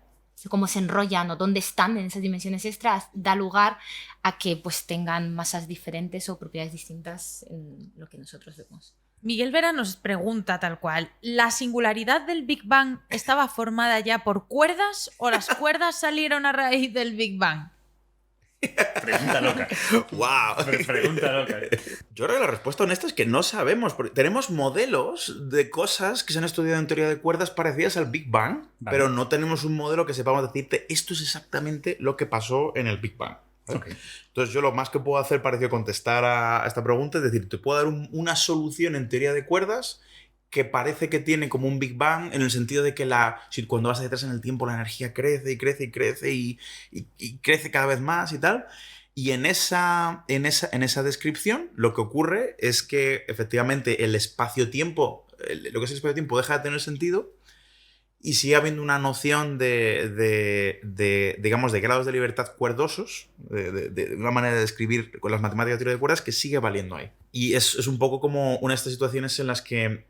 Cómo se enrollan o dónde están en esas dimensiones extras da lugar a que pues tengan masas diferentes o propiedades distintas en lo que nosotros vemos. Miguel Vera nos pregunta tal cual, ¿la singularidad del Big Bang estaba formada ya por cuerdas o las cuerdas salieron a raíz del Big Bang? Pregunta loca. ¡Wow! Pregunta loca. Yo creo que la respuesta honesta es que no sabemos. Porque tenemos modelos de cosas que se han estudiado en teoría de cuerdas parecidas al Big Bang, Vale. pero no tenemos un modelo que sepamos decirte esto es exactamente lo que pasó en el Big Bang. ¿Vale? Ok. Entonces yo lo más que puedo hacer parecido contestar a esta pregunta es decir, te puedo dar una solución en teoría de cuerdas que parece que tiene como un Big Bang en el sentido de que cuando vas hacia atrás en el tiempo la energía crece y crece y crece y crece cada vez más y tal. Y en esa descripción lo que ocurre es que efectivamente el espacio-tiempo, lo que es el espacio-tiempo deja de tener sentido y sigue habiendo una noción digamos, de grados de libertad cuerdosos, de una manera de describir con las matemáticas de teoría de cuerdas que sigue valiendo ahí. Y es un poco como una de estas situaciones en las que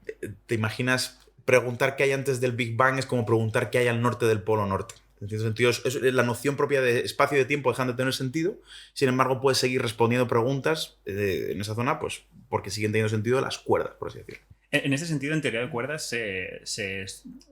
te imaginas preguntar qué hay antes del Big Bang es como preguntar qué hay al norte del Polo Norte. En cierto sentido, la noción propia de espacio y de tiempo dejan de tener sentido, sin embargo puedes seguir respondiendo preguntas en esa zona pues porque siguen teniendo sentido las cuerdas, por así decirlo. En ese sentido, en teoría de cuerdas,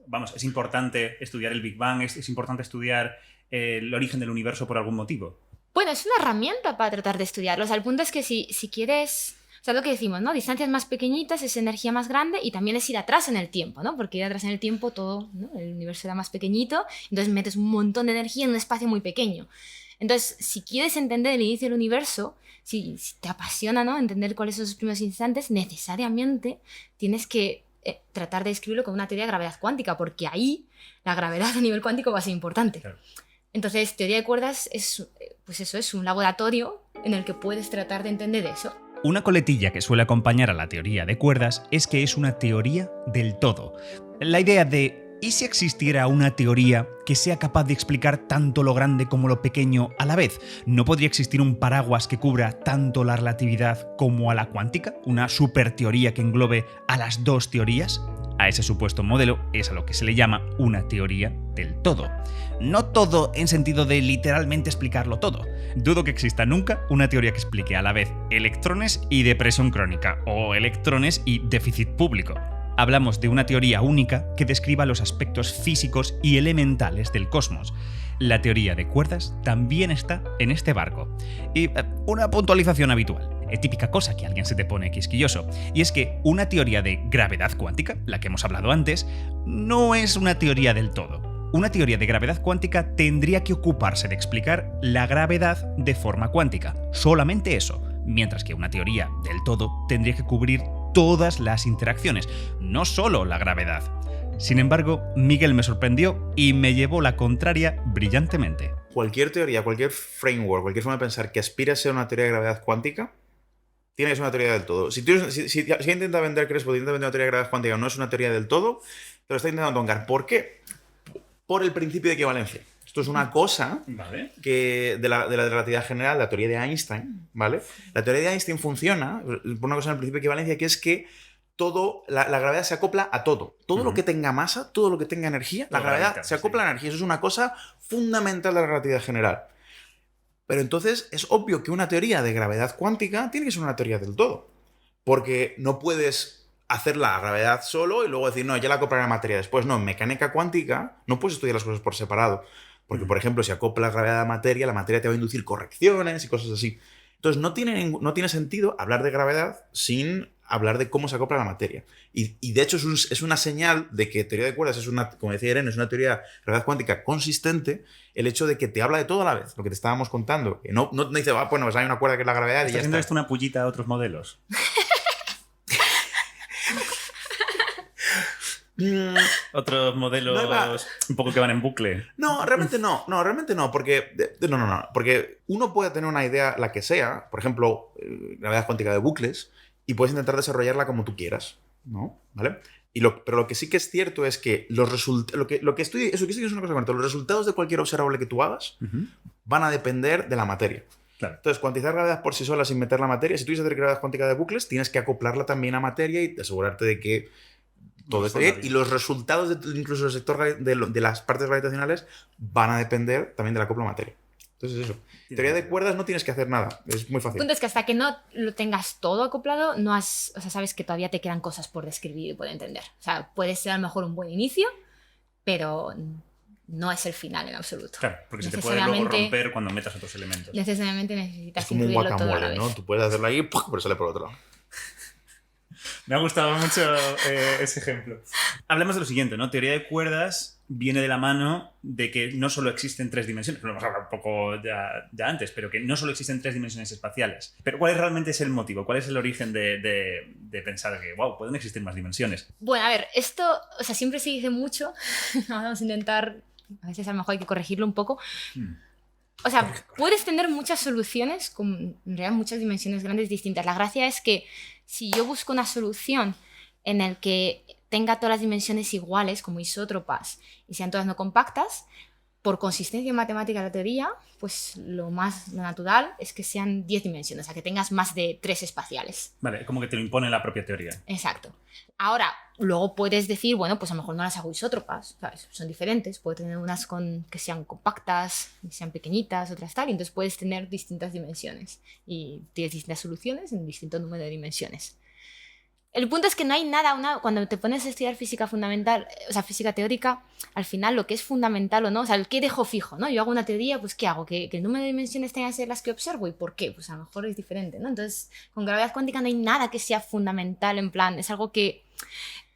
vamos, es importante estudiar el Big Bang, es importante estudiar el origen del universo por algún motivo. Bueno, es una herramienta para tratar de estudiarlo. O sea, el punto es que si quieres... O sea, lo que decimos, ¿no? Distancias más pequeñitas es energía más grande y también es ir atrás en el tiempo, ¿no? Porque ir atrás en el tiempo todo, ¿no? El universo era más pequeñito, entonces metes un montón de energía en un espacio muy pequeño. Entonces, si quieres entender el inicio del universo, si te apasiona, ¿no? Entender cuáles son sus primeros instantes, necesariamente tienes que tratar de describirlo con una teoría de gravedad cuántica, porque ahí la gravedad a nivel cuántico va a ser importante. Claro. Entonces, teoría de cuerdas pues eso, es un laboratorio en el que puedes tratar de entender eso. Una coletilla que suele acompañar a la teoría de cuerdas es que es una teoría del todo. La idea de ¿y si existiera una teoría que sea capaz de explicar tanto lo grande como lo pequeño a la vez? ¿No podría existir un paraguas que cubra tanto la relatividad como a la cuántica? ¿Una superteoría que englobe a las dos teorías? A ese supuesto modelo es a lo que se le llama una teoría del todo. No todo en sentido de literalmente explicarlo todo. Dudo que exista nunca una teoría que explique a la vez electrones y depresión crónica, o electrones y déficit público. Hablamos de una teoría única que describa los aspectos físicos y elementales del cosmos. La teoría de cuerdas también está en este barco. Y una puntualización habitual. Típica cosa que alguien se te pone quisquilloso. Y es que una teoría de gravedad cuántica, la que hemos hablado antes, no es una teoría del todo. Una teoría de gravedad cuántica tendría que ocuparse de explicar la gravedad de forma cuántica. Solamente eso. Mientras que una teoría del todo tendría que cubrir todas las interacciones, no solo la gravedad. Sin embargo, Miguel me sorprendió y me llevó la contraria brillantemente. Cualquier teoría, cualquier framework, cualquier forma de pensar que aspire a ser una teoría de gravedad cuántica, tiene que ser una teoría del todo. Si intenta vender Crespo, intenta vender una teoría de gravedad cuántica, no es una teoría del todo, pero está intentando toncar. ¿Por qué? Por el principio de equivalencia. Esto es una cosa Vale. que de la relatividad general, la teoría de Einstein, ¿vale? La teoría de Einstein funciona por una cosa en el principio de equivalencia, que es que la gravedad se acopla a todo. Todo lo que tenga masa, todo lo que tenga energía, la gravedad se acopla a la energía. Eso es una cosa fundamental de la relatividad general. Pero entonces es obvio que una teoría de gravedad cuántica tiene que ser una teoría del todo. Porque no puedes hacer la gravedad solo y luego decir, no, ya la acoplaré a la materia después. No, en mecánica cuántica no puedes estudiar las cosas por separado. Porque, por ejemplo, si acopla la gravedad a la materia te va a inducir correcciones y cosas así. Entonces no tiene sentido hablar de gravedad sin hablar de cómo se acopla la materia. Y de hecho es una señal de que teoría de cuerdas es una, como decía Irene, es una teoría de realidad cuántica consistente, el hecho de que te habla de todo a la vez, lo que te estábamos contando. Que no dice, bueno, pues hay una cuerda que es la gravedad y ¿Estás ya haciendo está. esto una pullita a otros modelos? Otros modelos un poco que van en bucle. No, realmente no. No, realmente no. Porque. No. Porque uno puede tener una idea, la que sea, por ejemplo, gravedad cuántica de bucles, y puedes intentar desarrollarla como tú quieras, ¿no? ¿Vale? Pero lo que sí que es cierto es que los resultados. Lo que estoy. Eso que sí que es una cosa concreta. Los resultados de cualquier observable que tú hagas van a depender de la materia. Claro. Entonces, cuantizar gravedad por sí sola sin meter la materia, si tú quieres hacer gravedad cuántica de bucles, tienes que acoplarla también a materia y asegurarte de que todo está bien. Y los resultados, incluso del sector de las partes gravitacionales, van a depender también del acoplo a materia. Entonces, eso. Teoría de cuerdas no tienes que hacer nada. Es muy El fácil. punto es que hasta que no lo tengas todo acoplado, no has, o sea, sabes que todavía te quedan cosas por describir y por entender. O sea, puede ser a lo mejor un buen inicio, pero no es el final en absoluto. Claro, porque se te puede luego romper cuando metas otros elementos. Necesariamente necesitas Es como un incluirlo todo a la guacamole, vez. ¿no? Tú puedes hacerlo ahí, pero sale por otro lado. Me ha gustado mucho ese ejemplo. Hablemos de lo siguiente, ¿no? Teoría de cuerdas viene de la mano de que no solo existen 3 dimensiones, lo hemos hablado un poco ya antes, pero que no solo existen 3 dimensiones espaciales. Pero ¿cuál realmente es el motivo? ¿Cuál es el origen de pensar que, wow, pueden existir más dimensiones? Bueno, a ver, esto, o sea, siempre se dice mucho. Vamos a intentar, a veces a lo mejor hay que corregirlo un poco. O sea, puedes tener muchas soluciones con en realidad muchas dimensiones grandes distintas. La gracia es que si yo busco una solución en la que tenga todas las dimensiones iguales, como isótropas, y sean todas no compactas, por consistencia matemática de la teoría, pues lo natural es que sean 10 dimensiones, o sea, que tengas más de 3 espaciales. Vale, como que te lo impone la propia teoría. Exacto. Ahora, luego puedes decir, bueno, pues a lo mejor no las hago isótropas, ¿sabes? Son diferentes. Puedo tener unas que sean compactas, que sean pequeñitas, otras tal, y entonces puedes tener distintas dimensiones. Y tienes distintas soluciones en distinto número de dimensiones. El punto es que no hay nada, cuando te pones a estudiar física fundamental, o sea, física teórica, al final lo que es fundamental o no, o sea, el qué dejo fijo, ¿no? Yo hago una teoría, pues ¿qué hago? ¿Que el número de dimensiones tenga que ser las que observo? ¿Y por qué? Pues a lo mejor es diferente, ¿no? Entonces, con gravedad cuántica no hay nada que sea fundamental, en plan, es algo que,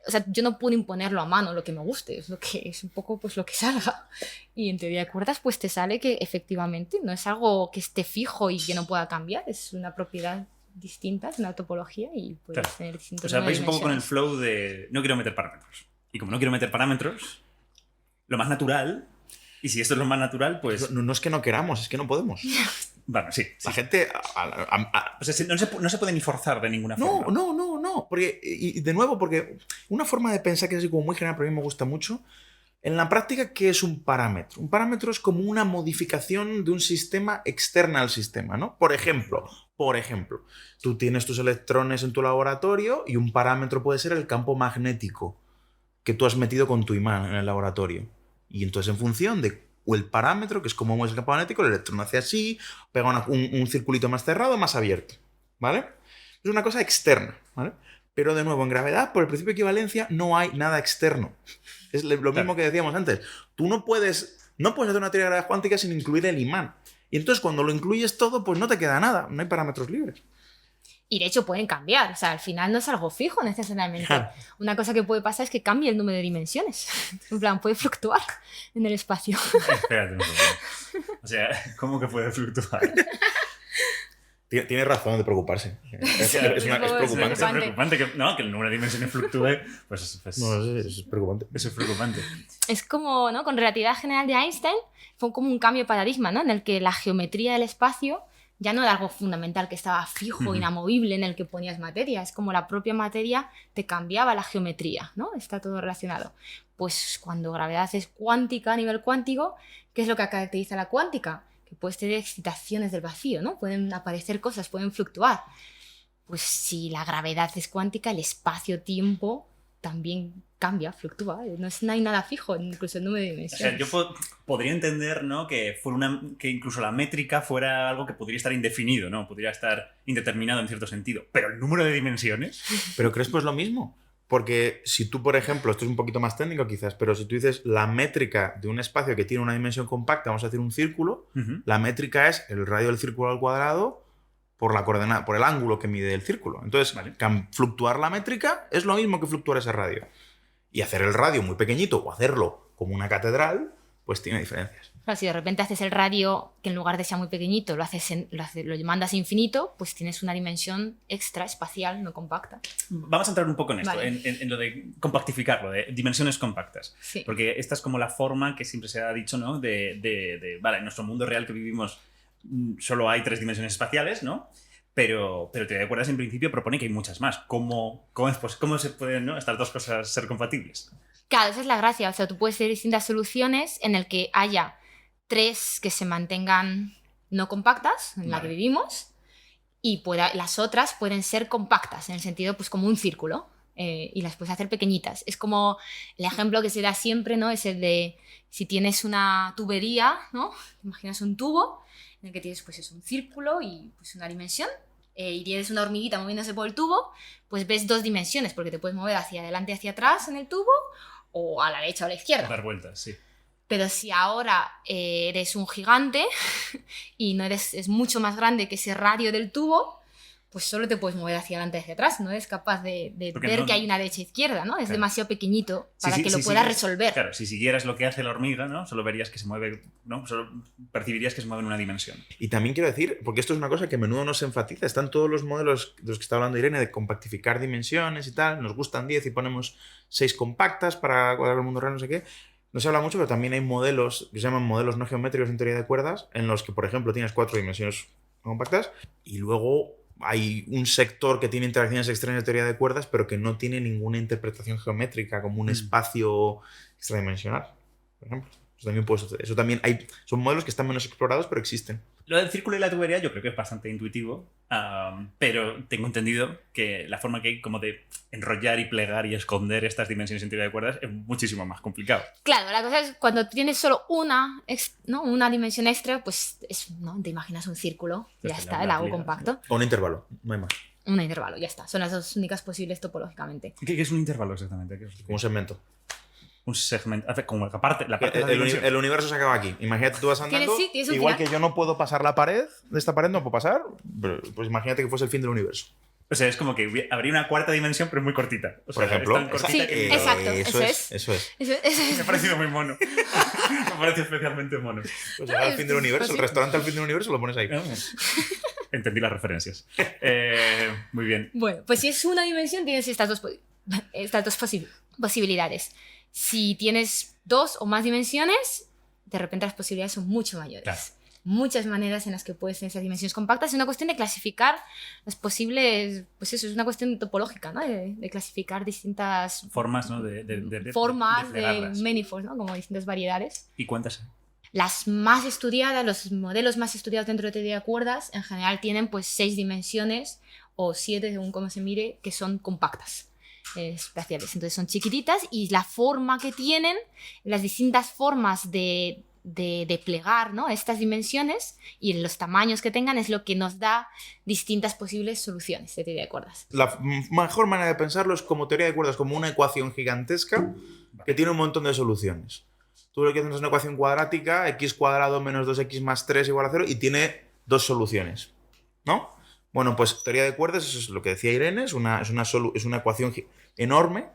o sea, yo no puedo imponerlo a mano, lo que me guste, es lo que es un poco pues lo que salga. Y en teoría de cuerdas, pues te sale que efectivamente no es algo que esté fijo y que no pueda cambiar, es una propiedad distintas, una topología y puedes tener distintos. O sea, vais un poco con el dimensiones. flow de no quiero meter parámetros. Y como no quiero meter parámetros, lo más natural, y si esto es lo más natural, pues... No es que no queramos, es que no podemos. Bueno, sí. La gente... O sea, no se puede ni forzar de ninguna forma. No. Porque, y de nuevo, porque una forma de pensar que es así como muy general, pero a mí me gusta mucho. En la práctica, ¿qué es un parámetro? Un parámetro es como una modificación de un sistema externa al sistema, ¿no? Por ejemplo, tú tienes tus electrones en tu laboratorio y un parámetro puede ser el campo magnético que tú has metido con tu imán en el laboratorio. Y entonces, en función de el parámetro, que es como es el campo magnético, el electrón hace así, pega un circulito más cerrado, más abierto, ¿vale? Es una cosa externa, ¿vale? Pero de nuevo, en gravedad, por el principio de equivalencia, no hay nada externo. Es lo mismo que decíamos antes. Tú no puedes hacer una teoría de gravedad cuántica sin incluir el imán. Y entonces, cuando lo incluyes todo, pues no te queda nada. No hay parámetros libres. Y de hecho pueden cambiar, o sea, al final no es algo fijo necesariamente. Claro. Una cosa que puede pasar es que cambie el número de dimensiones. En plan, puede fluctuar en el espacio. Espérate un poco. O sea, ¿cómo que puede fluctuar? Tiene razón de preocuparse. Es preocupante. preocupante. Que el número de dimensiones fluctúe, pues No, es preocupante. eso es preocupante. Es como, ¿no? Con relatividad general de Einstein fue como un cambio de paradigma, ¿no? En el que la geometría del espacio ya no era algo fundamental que estaba fijo, inamovible, en el que ponías materia. Es como la propia materia te cambiaba la geometría, ¿no? Está todo relacionado. Pues cuando gravedad es cuántica a nivel cuántico, ¿qué es lo que caracteriza la cuántica? Que puedes tener excitaciones del vacío, ¿no? Pueden aparecer cosas, pueden fluctuar. Pues si la gravedad es cuántica, el espacio-tiempo también cambia, fluctúa. No hay nada fijo, incluso el número de O dimensiones. sea, yo podría entender, ¿no? Que incluso la métrica fuera algo que podría estar indefinido, ¿no? Podría estar indeterminado en cierto sentido. Pero el número de dimensiones... Pero Crespo es lo mismo. Porque si tú, por ejemplo, esto es un poquito más técnico quizás, pero si tú dices la métrica de un espacio que tiene una dimensión compacta, vamos a decir un círculo, la métrica es el radio del círculo al cuadrado por la coordenada, por el ángulo que mide el círculo. Entonces, Vale. fluctuar la métrica es lo mismo que fluctuar ese radio. Y hacer el radio muy pequeñito o hacerlo como una catedral, pues tiene diferencias. Claro, si de repente haces el radio que en lugar de ser muy pequeñito lo mandas infinito, pues tienes una dimensión extra espacial, no compacta. Vamos a entrar un poco en esto, Vale. en lo de compactificarlo, de dimensiones compactas. Sí. Porque esta es como la forma que siempre se ha dicho, ¿no? Vale, en nuestro mundo real que vivimos solo hay 3 dimensiones espaciales, ¿no? Pero teoría de cuerdas en principio propone que hay muchas más. ¿Cómo se pueden, ¿no?, estas dos cosas ser compatibles? Claro, esa es la gracia. O sea, tú puedes tener distintas soluciones en el que haya 3 que se mantengan no compactas, en la Vale. que vivimos, y las otras pueden ser compactas, en el sentido, pues como un círculo, y las puedes hacer pequeñitas. Es como el ejemplo que se da siempre, ¿no? Es el de si tienes una tubería, ¿no? Imaginas un tubo en el que tienes, pues, es un círculo y pues una dimensión, y tienes una hormiguita moviéndose por el tubo, pues ves 2 dimensiones, porque te puedes mover hacia adelante y hacia atrás en el tubo, o a la derecha o a la izquierda. Dar vueltas, sí. Pero si ahora eres un gigante y es mucho más grande que ese radio del tubo, pues solo te puedes mover hacia adelante y hacia atrás. No eres capaz de Porque ver no- que hay una derecha e izquierda, ¿no? Es Claro. demasiado pequeñito para Sí, que sí, lo sí, puedas sí. resolver. Claro, si siguieras lo que hace la hormiga, ¿no? Solo verías que se mueve, ¿no? Solo percibirías que se mueve en una dimensión. Y también quiero decir, porque esto es una cosa que a menudo no se enfatiza, están todos los modelos de los que está hablando Irene, de compactificar dimensiones y tal, nos gustan 10 y ponemos 6 compactas para cuadrar el mundo real, no sé qué. No se habla mucho, pero también hay modelos que se llaman modelos no geométricos en teoría de cuerdas, en los que, por ejemplo, tienes 4 dimensiones compactas y luego hay un sector que tiene interacciones extrañas de teoría de cuerdas, pero que no tiene ninguna interpretación geométrica, como un espacio extradimensional, por ejemplo. Eso también puede suceder. Eso también son modelos que están menos explorados, pero existen. Lo del círculo y la tubería yo creo que es bastante intuitivo, pero tengo entendido que la forma que hay como de enrollar y plegar y esconder estas dimensiones en teoría de cuerdas es muchísimo más complicado. Claro, la cosa es cuando tienes solo una dimensión extra, pues ¿no? Te imaginas un círculo, ya Pues está, la el hago pliegas, compacto. O un intervalo, no hay más. Un intervalo, ya está. Son las 2 únicas posibles topológicamente. ¿Qué es un intervalo exactamente? ¿Qué es? Como un segmento. Un segmento, como la parte de la dimensión. El universo se acaba aquí. Imagínate, tú vas andando. Tienes un Igual final. que yo no puedo pasar la pared, de esta pared no puedo pasar, pues imagínate que fuese el fin del universo. O sea, es como que habría una cuarta dimensión, pero muy cortita. O sea, Por ejemplo. es tan cortita Sí, que ni- exacto, Eso eso es. Eso Me ha es. parecido muy mono. Me parece especialmente mono. Pues llega al fin del universo, el restaurante al fin del universo lo pones ahí. Entendí las referencias. Muy bien. Bueno, pues si es una dimensión, tienes estas dos posibilidades. Si tienes 2 o más dimensiones, de repente las posibilidades son mucho mayores. Claro. Muchas maneras en las que puedes tener esas dimensiones compactas. Es una cuestión de clasificar las posibles. Pues eso, es una cuestión topológica, ¿no? De clasificar distintas Formas, ¿no? de formas de plegarlas. manifolds, ¿no? Como distintas variedades. ¿Y cuántas? Las más estudiadas, los modelos más estudiados dentro de teoría de cuerdas, en general tienen pues 6 dimensiones o 7, según cómo se mire, que son compactas, espaciales. Entonces son chiquititas y la forma que tienen, las distintas formas de plegar, ¿no?, estas dimensiones y los tamaños que tengan es lo que nos da distintas posibles soluciones de teoría de cuerdas. La mejor manera de pensarlo es como teoría de cuerdas, como una ecuación gigantesca que tiene un montón de soluciones. Tú lo que haces es una ecuación cuadrática, x cuadrado menos 2x más 3 igual a 0, y tiene 2 soluciones, ¿no? Bueno, pues teoría de cuerdas, eso es lo que decía Irene, es una ecuación enorme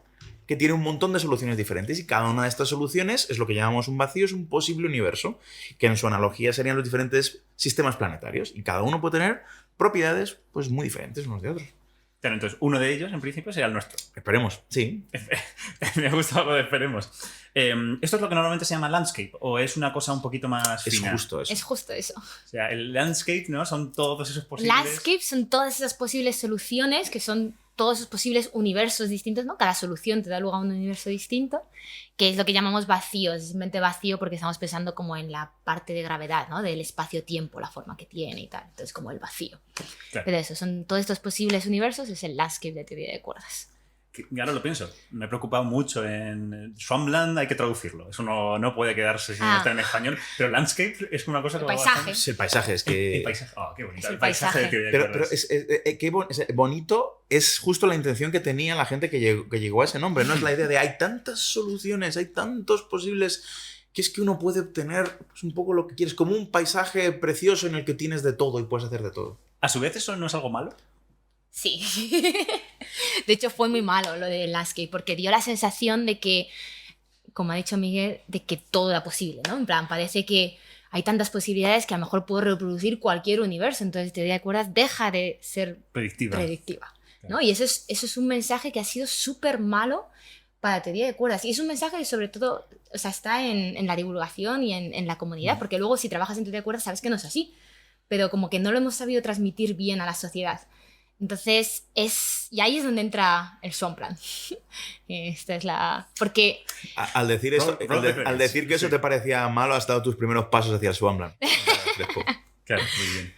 que tiene un montón de soluciones diferentes, y cada una de estas soluciones es lo que llamamos un vacío, es un posible universo, que en su analogía serían los diferentes sistemas planetarios, y cada uno puede tener propiedades pues muy diferentes unos de otros. Claro, entonces, uno de ellos, en principio, sería el nuestro. Esperemos, sí. Me ha gustado lo de esperemos. ¿Esto es lo que normalmente se llama landscape? ¿O es una cosa un poquito más Es fina? justo eso. Es justo eso. O sea, el landscape, ¿no? Son todos esos posibles... Landscape son todas esas posibles soluciones, que son todos esos posibles universos distintos, ¿no? Cada solución te da lugar a un universo distinto, que es lo que llamamos vacío. Es simplemente vacío porque estamos pensando como en la parte de gravedad, ¿no? Del espacio-tiempo, la forma que tiene y tal. Entonces, como el vacío. Claro. Pero eso, son todos estos posibles universos, es el landscape de teoría de cuerdas. Y ahora lo pienso. Me he preocupado mucho en Swampland, hay que traducirlo. Eso no puede quedarse sin estar en español. Pero landscape es una cosa El que va paisaje. bastante- Es el paisaje, es que... El paisaje. Oh, qué bonito. Es el El paisaje de paisaje. teoría de Pero cuerdas. qué bonito es justo la intención que tenía la gente que llegó a ese nombre, ¿no? Es la idea de hay tantas soluciones, hay tantos posibles, que es que uno puede obtener pues, un poco lo que quieres, como un paisaje precioso en el que tienes de todo y puedes hacer de todo. A su vez, ¿eso no es algo malo? Sí. De hecho, fue muy malo lo del landscape, porque dio la sensación de que, como ha dicho Miguel, de que todo era posible, ¿no? En plan, parece que hay tantas posibilidades que a lo mejor puedo reproducir cualquier universo. Entonces, teoría de cuerdas deja de ser Predictiva. ¿no? Y eso es un mensaje que ha sido súper malo para la teoría de cuerdas. Y es un mensaje que sobre todo, o sea, está en la divulgación y en la comunidad, porque luego si trabajas en teoría de cuerdas sabes que no es así, pero como que no lo hemos sabido transmitir bien a la sociedad. Entonces, y ahí es donde entra el Swampland. Esta es la... Porque... Al decir eso, al decir que eso Sí. te parecía malo, has dado tus primeros pasos hacia el Swampland. Claro, muy bien.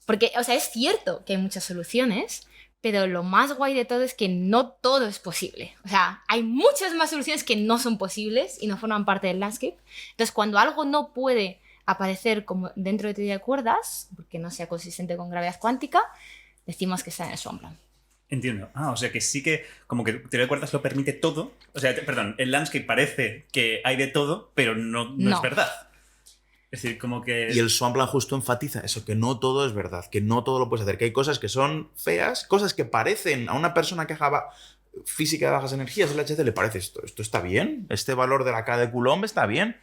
Porque, o sea, es cierto que hay muchas soluciones, pero lo más guay de todo es que no todo es posible. O sea, hay muchas más soluciones que no son posibles y no forman parte del landscape. Entonces, cuando algo no puede aparecer como dentro de teoría de cuerdas, porque no sea consistente con gravedad cuántica, decimos que está en el Swampland. Entiendo. O sea que sí que como que teoría de cuerdas lo permite todo. O sea, perdón, el landscape parece que hay de todo, pero no No. es verdad. Es decir, como que... Y el Swampland justo enfatiza eso, que no todo es verdad, que no todo lo puedes hacer, que hay cosas que son feas, cosas que parecen a una persona que haga física de bajas energías, el HC le parece esto está bien, este valor de la K de Coulomb está bien,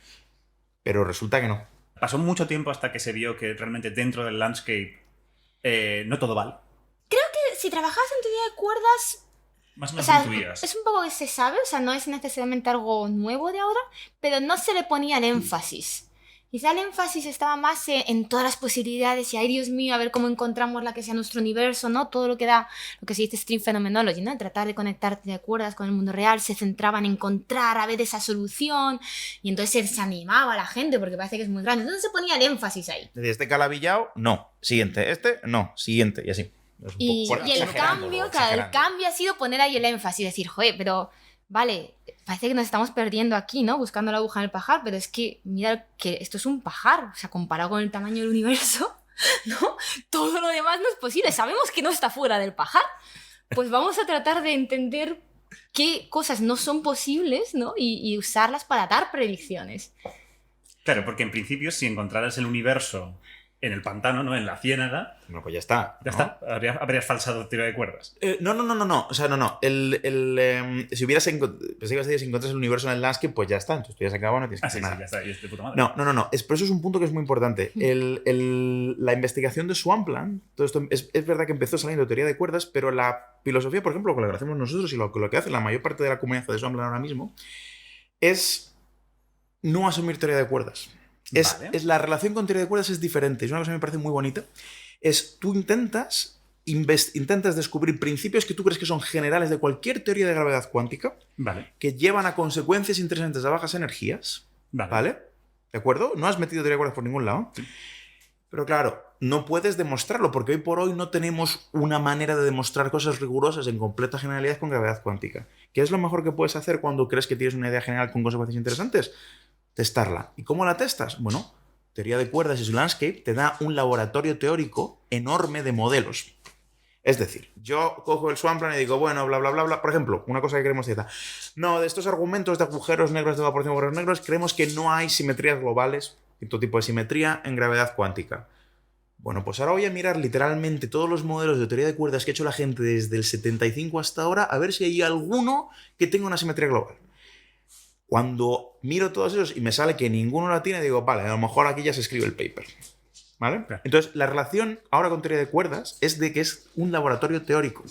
pero resulta que no. Pasó mucho tiempo hasta que se vio que realmente dentro del landscape no todo vale. Si trabajas en teoría de cuerdas, Más o o menos sea, intuías. es un poco que se sabe, o sea, no es necesariamente algo nuevo de ahora, pero no se le ponía el énfasis. Quizá el énfasis estaba más en todas las posibilidades y, ay Dios mío, a ver cómo encontramos la que sea nuestro universo, ¿no? Todo lo que da, lo que se dice Stream Phenomenology, ¿no? Tratar de conectarte de acuerdas con el mundo real, se centraba en encontrar, a ver esa solución, y entonces se desanimaba a la gente porque parece que es muy grande. Entonces se ponía el énfasis ahí. Desde este calabillao, no. Siguiente. Este, no. Siguiente. Y así. Es un Y poco- el exagerándolo, cambio, claro, el exagerando. cambio ha sido poner ahí el énfasis, decir, joder, pero vale, parece que nos estamos perdiendo aquí, ¿no? Buscando la aguja en el pajar, pero es que mira que esto es un pajar, o sea, comparado con el tamaño del universo, ¿no? Todo lo demás no es posible, sabemos que no está fuera del pajar. Pues vamos a tratar de entender qué cosas no son posibles, ¿no? Y usarlas para dar predicciones. Claro, porque en principio si encontraras el universo en el pantano, ¿no? En la ciénaga, Bueno, pues ya está. ya ¿no? está. Habrías falsado teoría de cuerdas. No. O sea, no. Si hubieras pensé que ibas a decir, si encuentras el universo en el landscape, pues ya está. Entonces tú ya se acabó, no tienes que Sí, hacer nada. ya está. Y es de puta madre. No. Por eso es un punto que es muy importante. La investigación de Swampland, todo esto es verdad que empezó saliendo teoría de cuerdas, pero la filosofía, por ejemplo, con la que hacemos nosotros y lo que hace la mayor parte de la comunidad de Swampland ahora mismo, es no asumir teoría de cuerdas. Vale. Es la relación con teoría de cuerdas es diferente. Es una cosa que me parece muy bonita. Es tú intentas descubrir principios que tú crees que son generales de cualquier teoría de gravedad cuántica Vale. que llevan a consecuencias interesantes a bajas energías. ¿Vale? ¿De acuerdo? No has metido teoría de cuerdas por ningún lado. Sí. Pero claro, no puedes demostrarlo porque hoy por hoy no tenemos una manera de demostrar cosas rigurosas en completa generalidad con gravedad cuántica. ¿Qué es lo mejor que puedes hacer cuando crees que tienes una idea general con consecuencias interesantes? Testarla. ¿Y cómo la testas? Bueno, teoría de cuerdas y su landscape te da un laboratorio teórico enorme de modelos. Es decir, yo cojo el Swampland y digo, bueno, bla, bla, bla, bla. Por ejemplo, una cosa que queremos decir. No, de estos argumentos de agujeros negros, de evaporación de agujeros negros, creemos que no hay simetrías globales, todo tipo de simetría en gravedad cuántica. Bueno, pues ahora voy a mirar literalmente todos los modelos de teoría de cuerdas que ha hecho la gente desde el 75 hasta ahora, a ver si hay alguno que tenga una simetría global. Cuando miro todos esos y me sale que ninguno la tiene, digo, vale, a lo mejor aquí ya se escribe el paper. ¿Vale? Claro. Entonces, la relación ahora con teoría de cuerdas es de que es un laboratorio teórico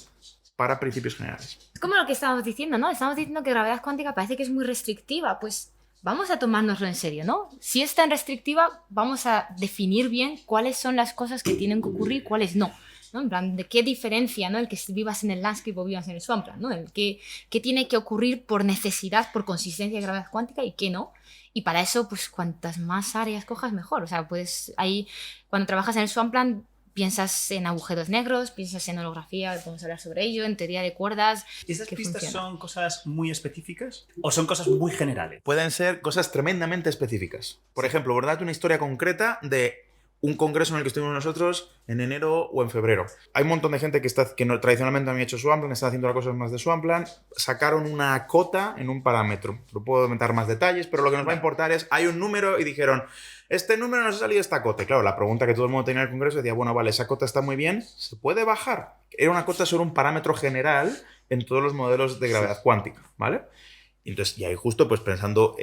para principios generales. Es como lo que estábamos diciendo, ¿no? Estamos diciendo que gravedad cuántica parece que es muy restrictiva, pues vamos a tomárnoslo en serio, ¿no? Si es tan restrictiva, vamos a definir bien cuáles son las cosas que tienen que ocurrir y cuáles no. ¿No? En plan, ¿de qué diferencia, ¿no? El que vivas en el landscape o vivas en el Swampland, ¿no? El qué tiene que ocurrir por necesidad, por consistencia de gravedad cuántica y qué no. Y para eso, pues cuantas más áreas cojas, mejor. O sea, pues ahí, cuando trabajas en el Swampland, piensas en agujeros negros, piensas en holografía, podemos hablar sobre ello, en teoría de cuerdas. ¿Esas que pistas funciona. son cosas muy específicas o son cosas muy generales? Pueden ser cosas tremendamente específicas. Por ejemplo, por darte una historia concreta de un congreso en el que estuvimos nosotros en enero o en febrero. Hay un montón de gente que no, tradicionalmente no había hecho Swampland, están haciendo las cosas más de Swampland. Sacaron una cota en un parámetro. No puedo aumentar más detalles, pero lo que nos va a importar es, hay un número y dijeron, este número nos ha salido esta cota. Y claro, la pregunta que todo el mundo tenía en el congreso decía, bueno, vale, esa cota está muy bien, ¿se puede bajar? Era una cota sobre un parámetro general en todos los modelos de gravedad cuántica, ¿vale? Entonces, y ahí justo pues pensando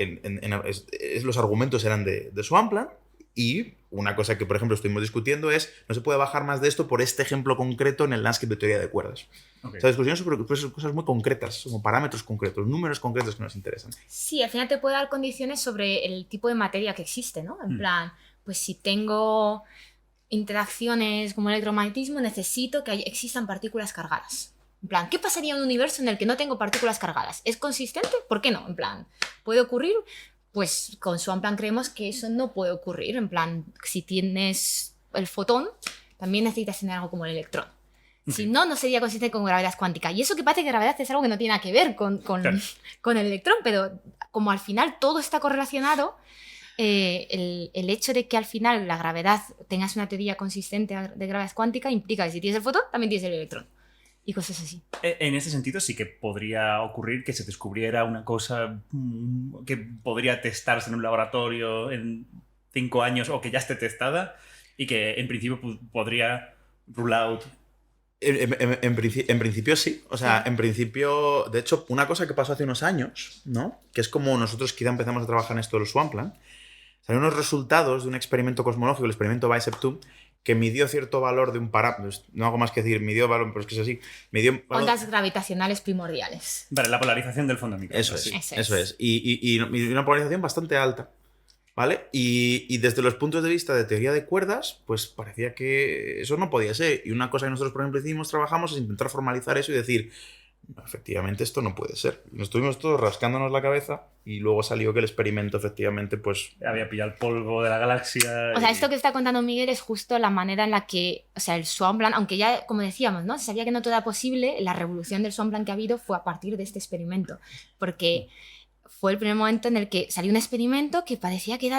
los argumentos eran de Swampland. Y una cosa que, por ejemplo, estuvimos discutiendo es, no se puede bajar más de esto por este ejemplo concreto en el landscape de teoría de cuerdas. Okay. O sea, discusiones sobre cosas muy concretas, como parámetros concretos, números concretos que nos interesan. Sí, al final te puede dar condiciones sobre el tipo de materia que existe, ¿no? En plan, pues si tengo interacciones como el electromagnetismo, necesito que existan partículas cargadas. En plan, ¿qué pasaría en un universo en el que no tengo partículas cargadas? ¿Es consistente? ¿Por qué no? En plan, ¿puede ocurrir? Pues con Swampland creemos que eso no puede ocurrir. En plan, si tienes el fotón, también necesitas tener algo como el electrón. Si no, no sería consistente con gravedad cuántica. Y eso que parece que gravedad es algo que no tiene nada que ver con el electrón, pero como al final todo está correlacionado, el hecho de que al final la gravedad tengas una teoría consistente de gravedad cuántica implica que si tienes el fotón, también tienes el electrón. Y cosas así. En ese sentido sí que podría ocurrir que se descubriera una cosa que podría testarse en un laboratorio en 5 años o que ya esté testada y que en principio podría rule out. En principio sí. O sea, en principio, de hecho, una cosa que pasó hace unos años, ¿no? Que es como nosotros quizá empezamos a trabajar en esto de los Swampland, salieron unos resultados de un experimento cosmológico, el experimento BICEP2, que midió cierto valor de un parámetro. No hago más que decir, midió valor, pero es que es así. Midió valor... Ondas gravitacionales primordiales. Vale, la polarización del fondo micro. Eso es. Y una polarización bastante alta, ¿vale? Y desde los puntos de vista de teoría de cuerdas, pues parecía que eso no podía ser. Y una cosa que nosotros, por ejemplo, trabajamos es intentar formalizar eso y decir, no, efectivamente esto no puede ser. Y nos estuvimos todos rascándonos la cabeza y luego salió que el experimento efectivamente pues... había pillado el polvo de la galaxia. O sea, esto que está contando Miguel es justo la manera en la que, o sea, el Swampland, aunque ya, como decíamos, ¿no? Se sabía que no todo era posible, la revolución del Swampland que ha habido fue a partir de este experimento. Porque fue el primer momento en el que salió un experimento que parecía que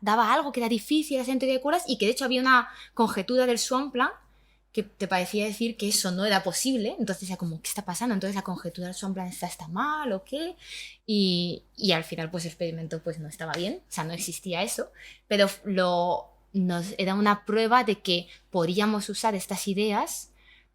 daba algo que era difícil hacer en teoría de cuerdas y que de hecho había una conjetura del Swampland que te parecía decir que eso no era posible. Entonces era como, ¿qué está pasando? Entonces la conjetura del Swampland está mal o qué. Y al final pues el experimento pues no estaba bien, o sea, no existía eso, pero era una prueba de que podríamos usar estas ideas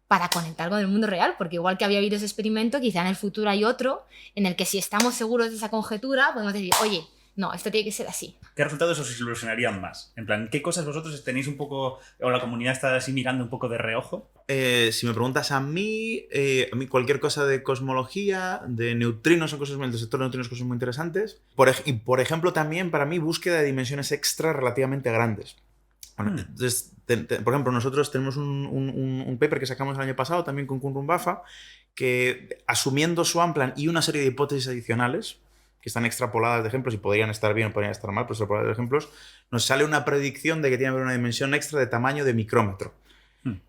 para conectar con el mundo real, porque igual que había habido ese experimento, quizá en el futuro hay otro en el que si estamos seguros de esa conjetura podemos decir, oye, no, esto tiene que ser así. ¿Qué resultados os ilusionarían más? En plan, ¿qué cosas vosotros tenéis un poco, o la comunidad está así mirando un poco de reojo? Si me preguntas a mí cualquier cosa de cosmología, de neutrinos o cosas, el sector de neutrinos, cosas muy interesantes. Por ejemplo, también para mí búsqueda de dimensiones extra relativamente grandes. Bueno, entonces, por ejemplo, nosotros tenemos un paper que sacamos el año pasado también con Kunrun Baffa, que asumiendo Swampland y una serie de hipótesis adicionales, que están extrapoladas de ejemplos y podrían estar bien o podrían estar mal, pero extrapoladas de ejemplos, nos sale una predicción de que tiene que haber una dimensión extra de tamaño de micrómetro.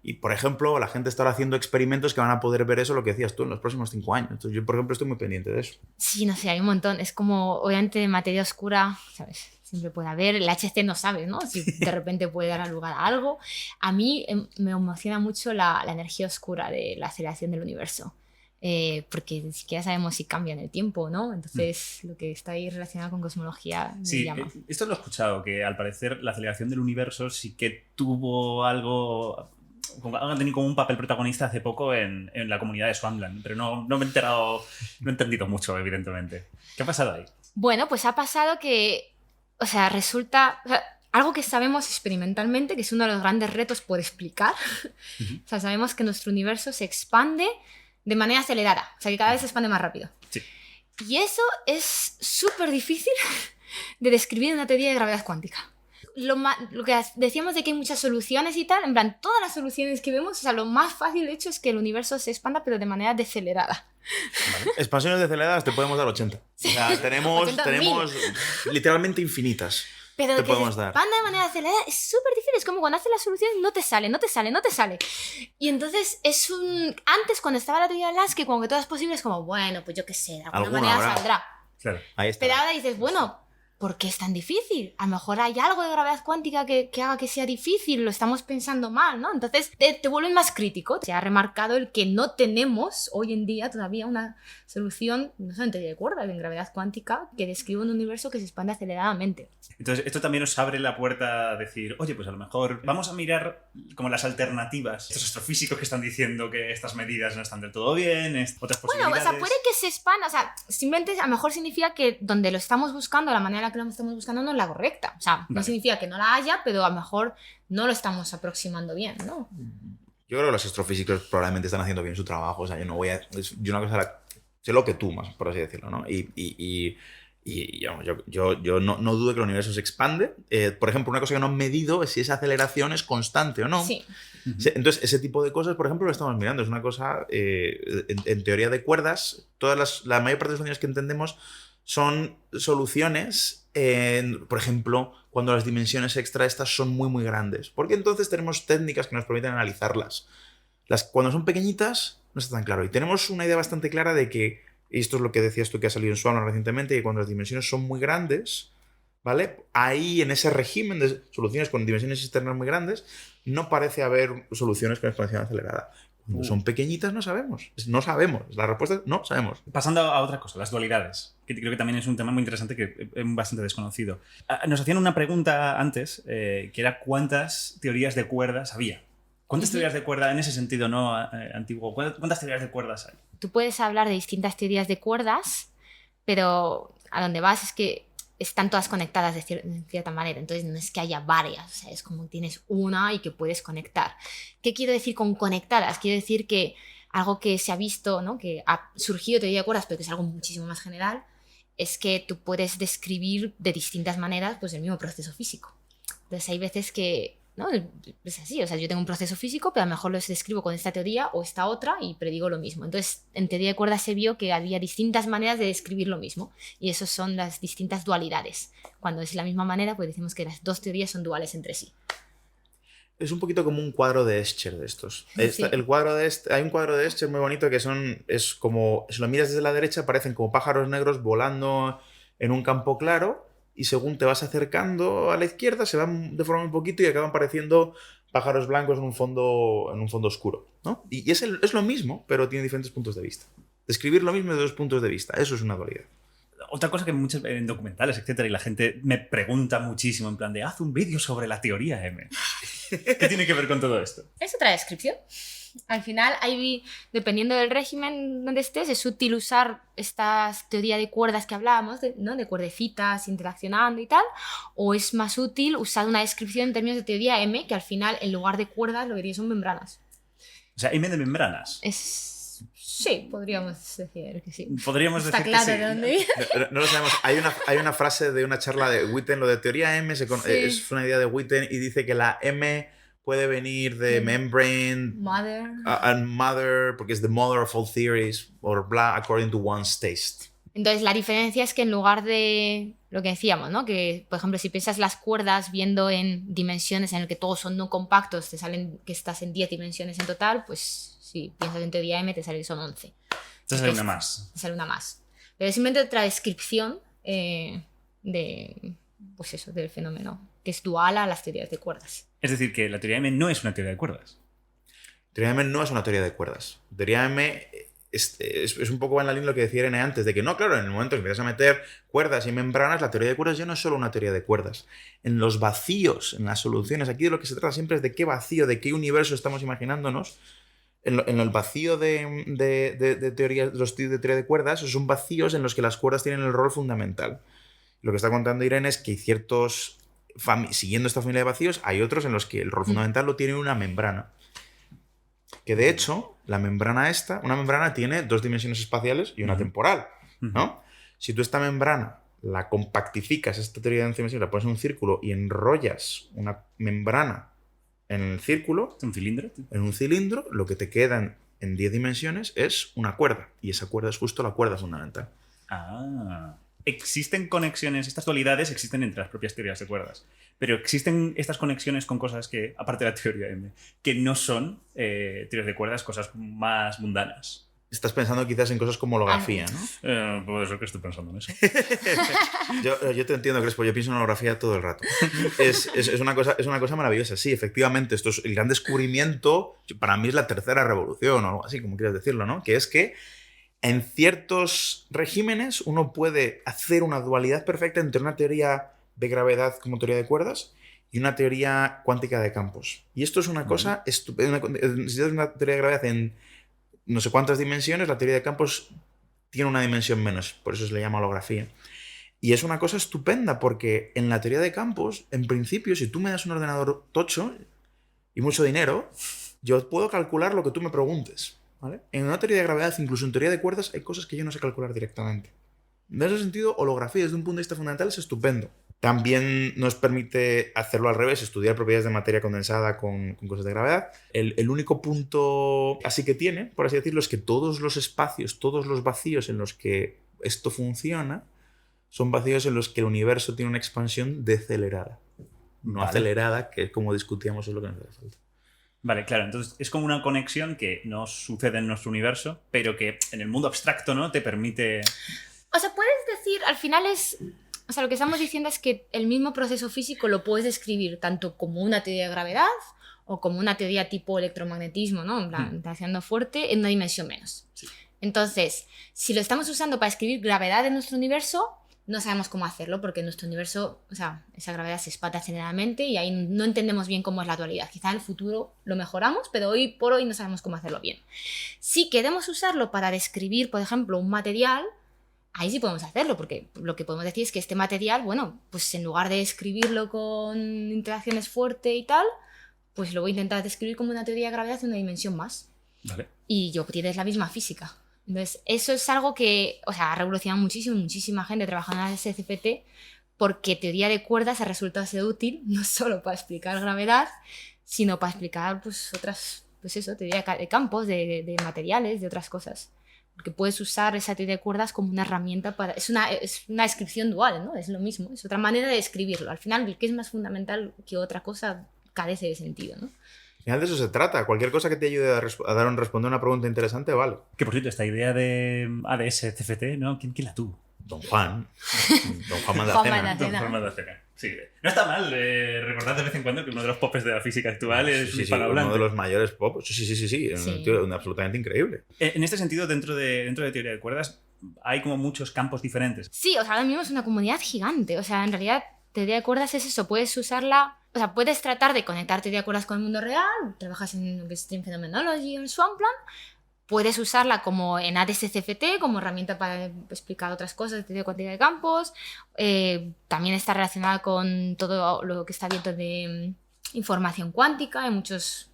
Y, por ejemplo, la gente está ahora haciendo experimentos que van a poder ver eso, lo que decías tú, en los próximos 5 años. Entonces, yo, por ejemplo, estoy muy pendiente de eso. Sí, no sé, hay un montón. Es como, obviamente, materia oscura, ¿sabes? Siempre puede haber. El HC no sabe, ¿no? Si de repente puede dar lugar a algo. A mí me emociona mucho la energía oscura de la aceleración del universo. Porque ni siquiera sabemos si cambia en el tiempo, ¿no? Entonces, lo que está ahí relacionado con cosmología me llama. Esto lo he escuchado, que al parecer la aceleración del universo sí que tuvo algo... han tenido como un papel protagonista hace poco en la comunidad de Swampland, pero no me he enterado, no he entendido mucho, evidentemente. ¿Qué ha pasado ahí? Bueno, pues ha pasado que, o sea, resulta... O sea, algo que sabemos experimentalmente, que es uno de los grandes retos por explicar. O sea, sabemos que nuestro universo se expande de manera acelerada, o sea, que cada vez se expande más rápido. Sí. Y eso es súper difícil de describir en una teoría de gravedad cuántica. Lo que decíamos de que hay muchas soluciones y tal, en plan, todas las soluciones que vemos, o sea, lo más fácil de hecho es que el universo se expanda, pero de manera decelerada. Vale. Expansiones deceleradas te podemos dar 80. Sí. O sea, tenemos literalmente infinitas. Pero te que podemos se expanda de manera acelerada es súper difícil. Es como cuando haces la solución y no te sale. Y entonces antes, cuando estaba la teoría de Lansky, como que todo es posible, es como, bueno, pues yo qué sé, de alguna manera saldrá. Claro. Ahí está. Pero ahora dices, bueno, ¿por qué es tan difícil? A lo mejor hay algo de gravedad cuántica que haga que sea difícil, lo estamos pensando mal, ¿no? Entonces te vuelven más crítico. Se ha remarcado el que no tenemos hoy en día todavía una solución, no solo en teoría de cuerdas, en gravedad cuántica, que describe un universo que se expande aceleradamente. Entonces, esto también nos abre la puerta a decir, oye, pues a lo mejor vamos a mirar como las alternativas. Estos astrofísicos que están diciendo que estas medidas no están del todo bien, otras Bueno, posibilidades. o sea, puede que se expanda, o sea, simplemente a lo mejor significa que donde lo estamos buscando, la manera en la que lo estamos buscando no es la correcta. O sea, no Vale. significa que no la haya, pero a lo mejor no lo estamos aproximando bien, ¿no? Yo creo que los astrofísicos probablemente están haciendo bien su trabajo. O sea, yo no voy a... Yo una cosa sé lo que tú, más por así decirlo, ¿no? Y yo no dudo que el universo se expande. Por ejemplo, una cosa que no han medido es si esa aceleración es constante o no. Sí. Entonces, ese tipo de cosas, por ejemplo, lo estamos mirando. Es una cosa, en teoría de cuerdas, la mayor parte de las soluciones que entendemos son soluciones, por ejemplo, cuando las dimensiones extra estas son muy, muy grandes. Porque entonces tenemos técnicas que nos permiten analizarlas. Cuando son pequeñitas, no está tan claro. Y tenemos una idea bastante clara de que, y esto es lo que decías tú que ha salido en Swarm recientemente, que cuando las dimensiones son muy grandes, ¿vale? Ahí, en ese régimen de soluciones con dimensiones externas muy grandes, no parece haber soluciones con exponencial acelerada. Cuando son pequeñitas, no sabemos. No sabemos. La respuesta es no sabemos. Pasando a otra cosa, las dualidades, que creo que también es un tema muy interesante que es bastante desconocido. Nos hacían una pregunta antes, que era ¿cuántas teorías de cuerdas había? ¿Cuántas teorías de cuerda en ese sentido no antiguo? ¿Cuántas teorías de cuerdas hay? Tú puedes hablar de distintas teorías de cuerdas, pero a donde vas es que están todas conectadas de cierta manera. Entonces no es que haya varias, o sea, es como tienes una y que puedes conectar. ¿Qué quiero decir con conectadas? Quiero decir que algo que se ha visto, ¿no? Que ha surgido teoría de cuerdas, pero que es algo muchísimo más general, es que tú puedes describir de distintas maneras pues, el mismo proceso físico. Entonces hay veces que ¿no? Es así, o sea, yo tengo un proceso físico, pero a lo mejor lo describo con esta teoría o esta otra y predigo lo mismo. Entonces, en teoría de cuerdas se vio que había distintas maneras de describir lo mismo y esas son las distintas dualidades. Cuando es la misma manera, pues decimos que las dos teorías son duales entre sí. Es un poquito como un cuadro de Escher de estos. Sí. Hay un cuadro de Escher muy bonito que es como, si lo miras desde la derecha, parecen como pájaros negros volando en un campo claro. Y según te vas acercando a la izquierda, se van deformando un poquito y acaban pareciendo pájaros blancos en un fondo oscuro, ¿no? Y es lo mismo, pero tiene diferentes puntos de vista. Describir lo mismo desde dos puntos de vista, eso es una dualidad. Otra cosa que muchos en documentales, etcétera, y la gente me pregunta muchísimo, en plan de, haz un vídeo sobre la teoría M. ¿Qué tiene que ver con todo esto? Es otra descripción. Al final, dependiendo del régimen donde estés, es útil usar esta teoría de cuerdas que hablábamos, ¿no? De cuerdecitas interaccionando y tal, o es más útil usar una descripción en términos de teoría M, que al final, en lugar de cuerdas, lo que tiene son membranas. O sea, M de membranas. Sí, podríamos decir que sí. Podríamos Está decir claro que sí. de dónde viene. No lo sabemos. Hay una frase de una charla de Witten, lo de teoría M, es una idea de Witten y dice que la M puede venir de membrane, Mother. And mother, porque es the mother of all theories, or blah, according to one's taste. Entonces, la diferencia es que en lugar de lo que decíamos, ¿no? Que, por ejemplo, si piensas las cuerdas viendo en dimensiones en las que todos son no compactos, te salen que estás en 10 dimensiones en total, pues si piensas en teoría M te sale que son 11. Entonces hay una más. Te sale una más. Pero es simplemente otra descripción pues eso, del fenómeno, que es dual a las teorías de cuerdas. Es decir, que la teoría M no es una teoría de cuerdas. Teoría M no es una teoría de cuerdas. Teoría M es un poco en la línea de lo que decía Irene antes, de que no, claro, en el momento que empiezas a meter cuerdas y membranas, la teoría de cuerdas ya no es solo una teoría de cuerdas. En los vacíos, en las soluciones, aquí de lo que se trata siempre es de qué vacío, de qué universo estamos imaginándonos. En el vacío de teoría de cuerdas, son vacíos en los que las cuerdas tienen el rol fundamental. Lo que está contando Irene es que hay ciertos, siguiendo esta familia de vacíos, hay otros en los que el rol fundamental lo tiene una membrana. Que de hecho, una membrana tiene 2 dimensiones espaciales y una temporal, ¿no? Si tú esta membrana la compactificas, esta teoría de 11 dimensiones, la pones en un círculo y enrollas una membrana en el círculo, ¿Un cilindro? en un cilindro, lo que te queda en 10 dimensiones es una cuerda. Y esa cuerda es justo la cuerda fundamental. Ah. Existen conexiones, estas dualidades existen entre las propias teorías de cuerdas, pero existen estas conexiones con cosas que, aparte de la teoría M, que no son teorías de cuerdas, cosas más mundanas. estás pensando quizás en cosas como holografía, ¿no? Puede ser que estoy pensando en eso. Yo te entiendo, Crespo, yo pienso en holografía todo el rato. Es una cosa maravillosa, sí, efectivamente. Esto es el gran descubrimiento, para mí es la tercera revolución o algo así, como quieras decirlo, ¿no? Que es que en ciertos regímenes uno puede hacer una dualidad perfecta entre una teoría de gravedad como teoría de cuerdas y una teoría cuántica de campos. Y esto es una cosa estupenda. Si tienes una teoría de gravedad en no sé cuántas dimensiones, la teoría de campos tiene una dimensión menos, por eso se le llama holografía. Y es una cosa estupenda porque en la teoría de campos, en principio, si tú me das un ordenador tocho y mucho dinero, yo puedo calcular lo que tú me preguntes, ¿vale? En una teoría de gravedad, incluso en teoría de cuerdas, hay cosas que yo no sé calcular directamente. En ese sentido, holografía desde un punto de vista fundamental es estupendo. También nos permite hacerlo al revés, estudiar propiedades de materia condensada con cosas de gravedad. El único punto así que tiene, por así decirlo, es que todos los espacios, todos los vacíos en los que esto funciona, son vacíos en los que el universo tiene una expansión decelerada. No acelerada, que es como discutíamos, es lo que nos hace falta. Vale, claro. Entonces es como una conexión que no sucede en nuestro universo, pero que en el mundo abstracto, ¿no? Te permite... O sea, puedes decir, al final es... O sea, lo que estamos diciendo es que el mismo proceso físico lo puedes describir tanto como una teoría de gravedad o como una teoría tipo electromagnetismo, ¿no? En plan, haciendo fuerte en una dimensión menos. Sí. Entonces, si lo estamos usando para escribir gravedad en nuestro universo, no sabemos cómo hacerlo porque en nuestro universo, o sea, esa gravedad se expande aceleradamente y ahí no entendemos bien cómo es la dualidad. Quizá en el futuro lo mejoramos, pero hoy por hoy no sabemos cómo hacerlo bien. Si queremos usarlo para describir, por ejemplo, un material, ahí sí podemos hacerlo, porque lo que podemos decir es que este material, bueno, pues en lugar de escribirlo con interacciones fuertes y tal, pues lo voy a intentar describir como una teoría de gravedad de una dimensión más. Vale. Y yo obtienes la misma física. Entonces, eso es algo que, o sea, ha revolucionado muchísima gente trabajando en la SCPT, porque teoría de cuerdas ha resultado ser útil no solo para explicar gravedad, sino para explicar, pues, otras, pues eso, teoría de campos, de materiales, de otras cosas. Porque puedes usar esa teoría de cuerdas como una herramienta para... Es una descripción dual, ¿no? Es lo mismo, es otra manera de escribirlo. Al final, el que es más fundamental que otra cosa carece de sentido, ¿no? Al final de eso se trata. Cualquier cosa que te ayude a responder una pregunta interesante, vale. Que por cierto, esta idea de ADS, CFT, ¿no? ¿Quién la tuvo? Don Juan. Don Juan Juan Madacena. Madacena. Don Juan Madacena. Sí. No está mal recordar de vez en cuando que uno de los popes de la física actual es Sí, un hispanohablante. uno de los mayores pop. Sí. Sí. Un tío absolutamente increíble. En este sentido, dentro de teoría de cuerdas, hay como muchos campos diferentes. Sí, o sea, ahora mismo es una comunidad gigante. O sea, en realidad, teoría de cuerdas es eso. Puedes usarla... O sea, puedes tratar de conectar teoría de cuerdas con el mundo real. Trabajas en Stream Phenomenology o en Swampland. Puedes usarla como en ADS-CFT, como herramienta para explicar otras cosas de teoría cuántica de campos. También está relacionada con todo lo que está abierto de información cuántica. Hay muchos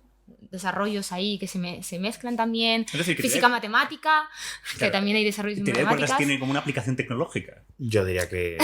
desarrollos ahí que se mezclan también. Es decir, que física matemática, que claro, también hay desarrollos en teoría de cuerdas matemáticas. tiene como una aplicación tecnológica. Yo diría que...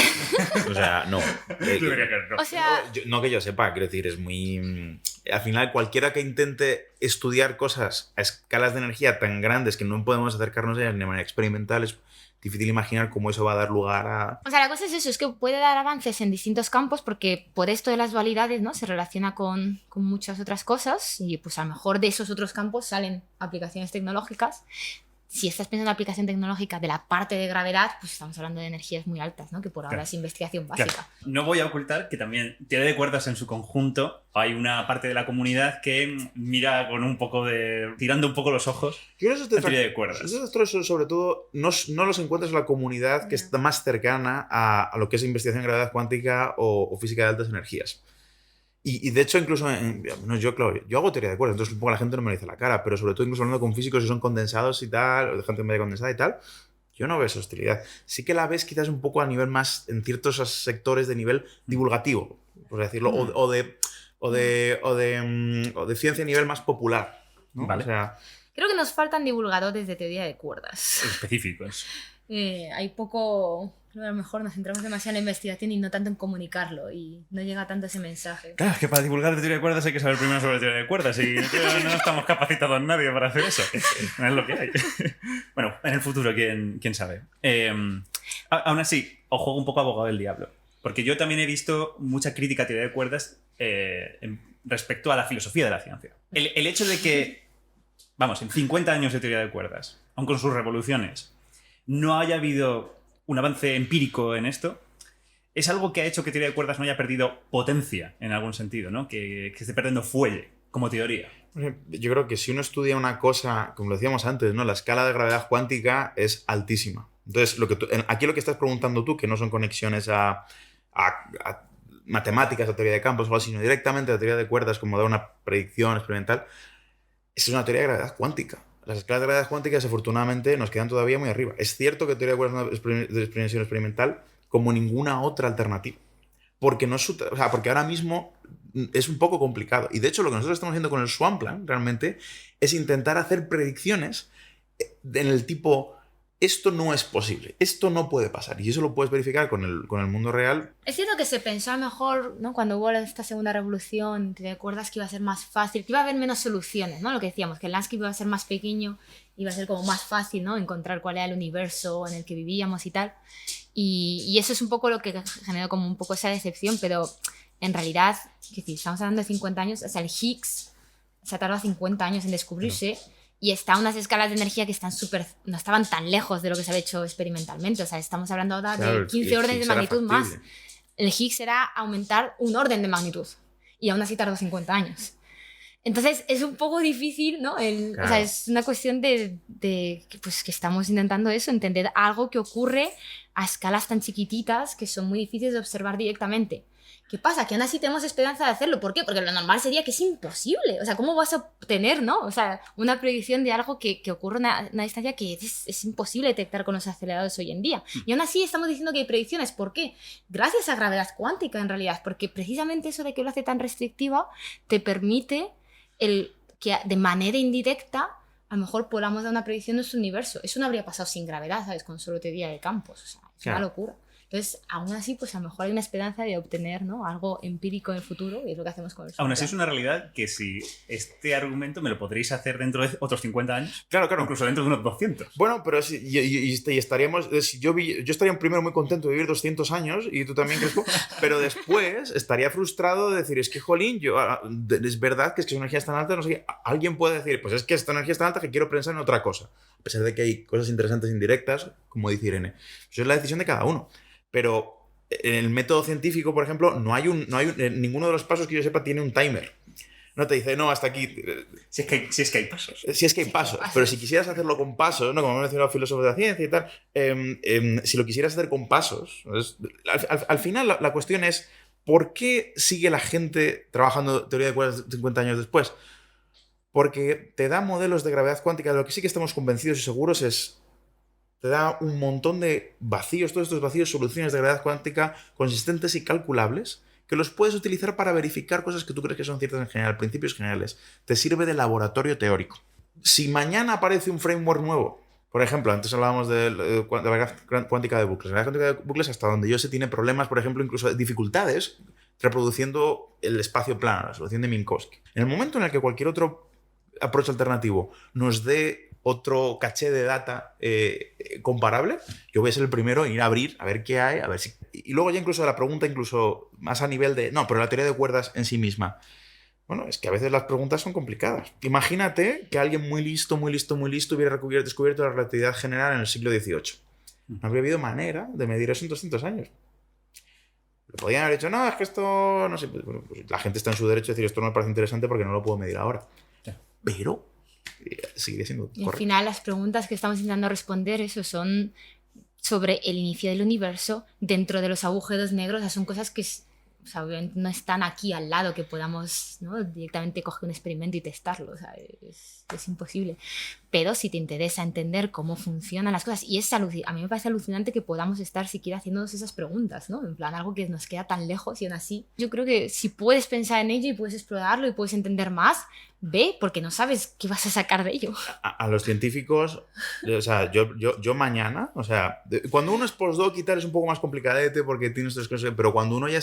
O sea, no. Yo diría que no. O sea, No que yo sepa, quiero decir, es muy... Al final, cualquiera que intente estudiar cosas a escalas de energía tan grandes que no podemos acercarnos a ellas de manera experimental, es difícil imaginar cómo eso va a dar lugar a... o sea, la cosa es eso, es que puede dar avances en distintos campos porque por esto de las dualidades, ¿no? Se relaciona con muchas otras cosas y pues a lo mejor de esos otros campos salen aplicaciones tecnológicas. Si estás pensando en aplicación tecnológica de la parte de gravedad, pues estamos hablando de energías muy altas, ¿no? Que por ahora Claro. es investigación básica. Claro. No voy a ocultar que también teoría de cuerdas en su conjunto hay una parte de la comunidad que mira con un poco de... tirando un poco los ojos Esos a teoría de cuerdas. detractores, sobre todo, no los encuentras en la comunidad que está más cercana a lo que es investigación en gravedad cuántica o física de altas energías. Y de hecho, incluso, yo hago teoría de cuerdas, entonces un poco la gente no me dice la cara, pero sobre todo incluso hablando con físicos que son condensados y tal, o de gente media condensada y tal, yo no veo esa hostilidad. Sí que la ves quizás un poco a nivel más, en ciertos sectores de nivel divulgativo, por decirlo, o de ciencia a nivel más popular, ¿no? Vale. O sea, Creo que nos faltan divulgadores de teoría de cuerdas. Específicos. Hay poco... Creo que a lo mejor nos centramos demasiado en la investigación y no tanto en comunicarlo y no llega tanto ese mensaje. Claro, es que para divulgar de teoría de cuerdas hay que saber primero sobre teoría de cuerdas y no estamos capacitados nadie para hacer eso. No es lo que hay. Bueno, en el futuro, quién sabe. Aún así, os juego un poco abogado del diablo. Porque yo también he visto mucha crítica a teoría de cuerdas respecto a la filosofía de la ciencia. El hecho de que, vamos, en 50 años de teoría de cuerdas, aun con sus revoluciones, no haya habido un avance empírico en esto, es algo que ha hecho que teoría de cuerdas no haya perdido potencia en algún sentido, ¿no? Que esté perdiendo fuelle como teoría. Yo creo que si uno estudia una cosa, como lo decíamos antes, ¿no? La escala de gravedad cuántica es altísima. Entonces, aquí lo que estás preguntando tú, que no son conexiones a matemáticas, a teoría de campos o algo así, sino directamente a teoría de cuerdas, como dar una predicción experimental, es una teoría de gravedad cuántica. Las escalas de gravedad cuántica, desafortunadamente, nos quedan todavía muy arriba. Es cierto que teoría de cuerdas es una expresión experimental como ninguna otra alternativa. Porque, porque ahora mismo es un poco complicado. Y de hecho, lo que nosotros estamos haciendo con el Swampland realmente es intentar hacer predicciones en el tipo: esto no es posible, esto no puede pasar. Y eso lo puedes verificar con el mundo real. Es cierto que se pensó a lo mejor, ¿no? Cuando hubo esta segunda revolución, te acuerdas que iba a ser más fácil, que iba a haber menos soluciones, ¿no? Lo que decíamos, que el landscape iba a ser más pequeño, iba a ser como más fácil, ¿no? Encontrar cuál era el universo en el que vivíamos y tal. Y eso es un poco lo que generó como un poco esa decepción, pero en realidad, que si estamos hablando de 50 años, o sea, el Higgs se ha tardado 50 años en descubrirse. Y está a unas escalas de energía que están no estaban tan lejos de lo que se había hecho experimentalmente. O sea, estamos hablando ahora de 15 órdenes de magnitud más. El Higgs era aumentar un orden de magnitud. Y aún así tardó 50 años. Entonces, es un poco difícil, ¿no? O sea, es una cuestión de pues, que estamos intentando eso, entender algo que ocurre a escalas tan chiquititas que son muy difíciles de observar directamente. ¿Qué pasa? Que aún así tenemos esperanza de hacerlo. ¿Por qué? Porque lo normal sería que es imposible. O sea, ¿cómo vas a obtener, ¿no? O sea, una predicción de algo que ocurre a una distancia que es imposible detectar con los aceleradores hoy en día? Y aún así estamos diciendo que hay predicciones. ¿Por qué? Gracias a gravedad cuántica, en realidad. Porque precisamente eso de que lo hace tan restrictiva te permite que de manera indirecta a lo mejor podamos dar una predicción de nuestro universo. Eso no habría pasado sin gravedad, ¿sabes? Con solo teoría de campos. O sea, es una locura. Entonces, aún así, pues a lo mejor hay una esperanza de obtener, ¿no? Algo empírico en el futuro, y es lo que hacemos con el Aún así es una realidad que si este argumento me lo podréis hacer dentro de otros 50 años, claro. Incluso dentro de unos 200. Bueno, pero y estaríamos... Yo estaría primero muy contento de vivir 200 años, y tú también, Crespo, pero después estaría frustrado de decir: es que, jolín, es verdad que es que su energía es tan alta, no sé qué. Alguien puede decir: pues es que esta energía es tan alta que quiero pensar en otra cosa. A pesar de que hay cosas interesantes indirectas, como dice Irene. Eso es la decisión de cada uno. Pero en el método científico, por ejemplo, ninguno de los pasos que yo sepa tiene un timer. No te dice: no, hasta aquí. Si es que hay pasos. Si es que hay pasos. Pero si quisieras hacerlo con pasos, ¿no? Como han mencionado los filósofos de la ciencia y tal, si lo quisieras hacer con pasos, al final la cuestión es: ¿por qué sigue la gente trabajando teoría de cuerdas 50 años después? Porque te da modelos de gravedad cuántica. De lo que sí que estamos convencidos y seguros es: te da un montón de vacíos, todos estos vacíos, soluciones de gravedad cuántica consistentes y calculables, que los puedes utilizar para verificar cosas que tú crees que son ciertas en general, principios generales. Te sirve de laboratorio teórico. Si mañana aparece un framework nuevo, por ejemplo, antes hablábamos de la gravedad cuántica de bucles. La gravedad cuántica de bucles, hasta donde yo sé, tiene problemas, por ejemplo, incluso dificultades reproduciendo el espacio plano, la solución de Minkowski. En el momento en el que cualquier otro approach alternativo nos dé otro caché de data comparable, yo voy a ser el primero en ir a abrir, a ver qué hay, a ver si... Y luego ya incluso la pregunta, incluso más a nivel de... No, pero la teoría de cuerdas en sí misma. Bueno, es que a veces las preguntas son complicadas. Imagínate que alguien muy listo hubiera descubierto la relatividad general en el siglo XVIII. No habría habido manera de medir eso en 200 años. Le podían haber dicho: no, es que esto... No sé, pues la gente está en su derecho de decir: esto no me parece interesante porque no lo puedo medir ahora. Pero seguiría siendo correcto. Y al final las preguntas que estamos intentando responder eso son sobre el inicio del universo dentro de los agujeros negros. O sea, son cosas que o sea, obviamente no están aquí al lado, que podamos, ¿no?, directamente coger un experimento y testarlo. O sea, es imposible. Pero si te interesa entender cómo funcionan las cosas, y a mí me parece alucinante que podamos estar siquiera haciéndonos esas preguntas, ¿no? En plan, algo que nos queda tan lejos, y aún así yo creo que si puedes pensar en ello y puedes explorarlo y puedes entender más, ve, porque no sabes qué vas a sacar de ello. A los científicos, o sea, yo mañana, o sea, cuando uno es postdoc y tal es un poco más complicadete porque tienes otras cosas, pero cuando uno ya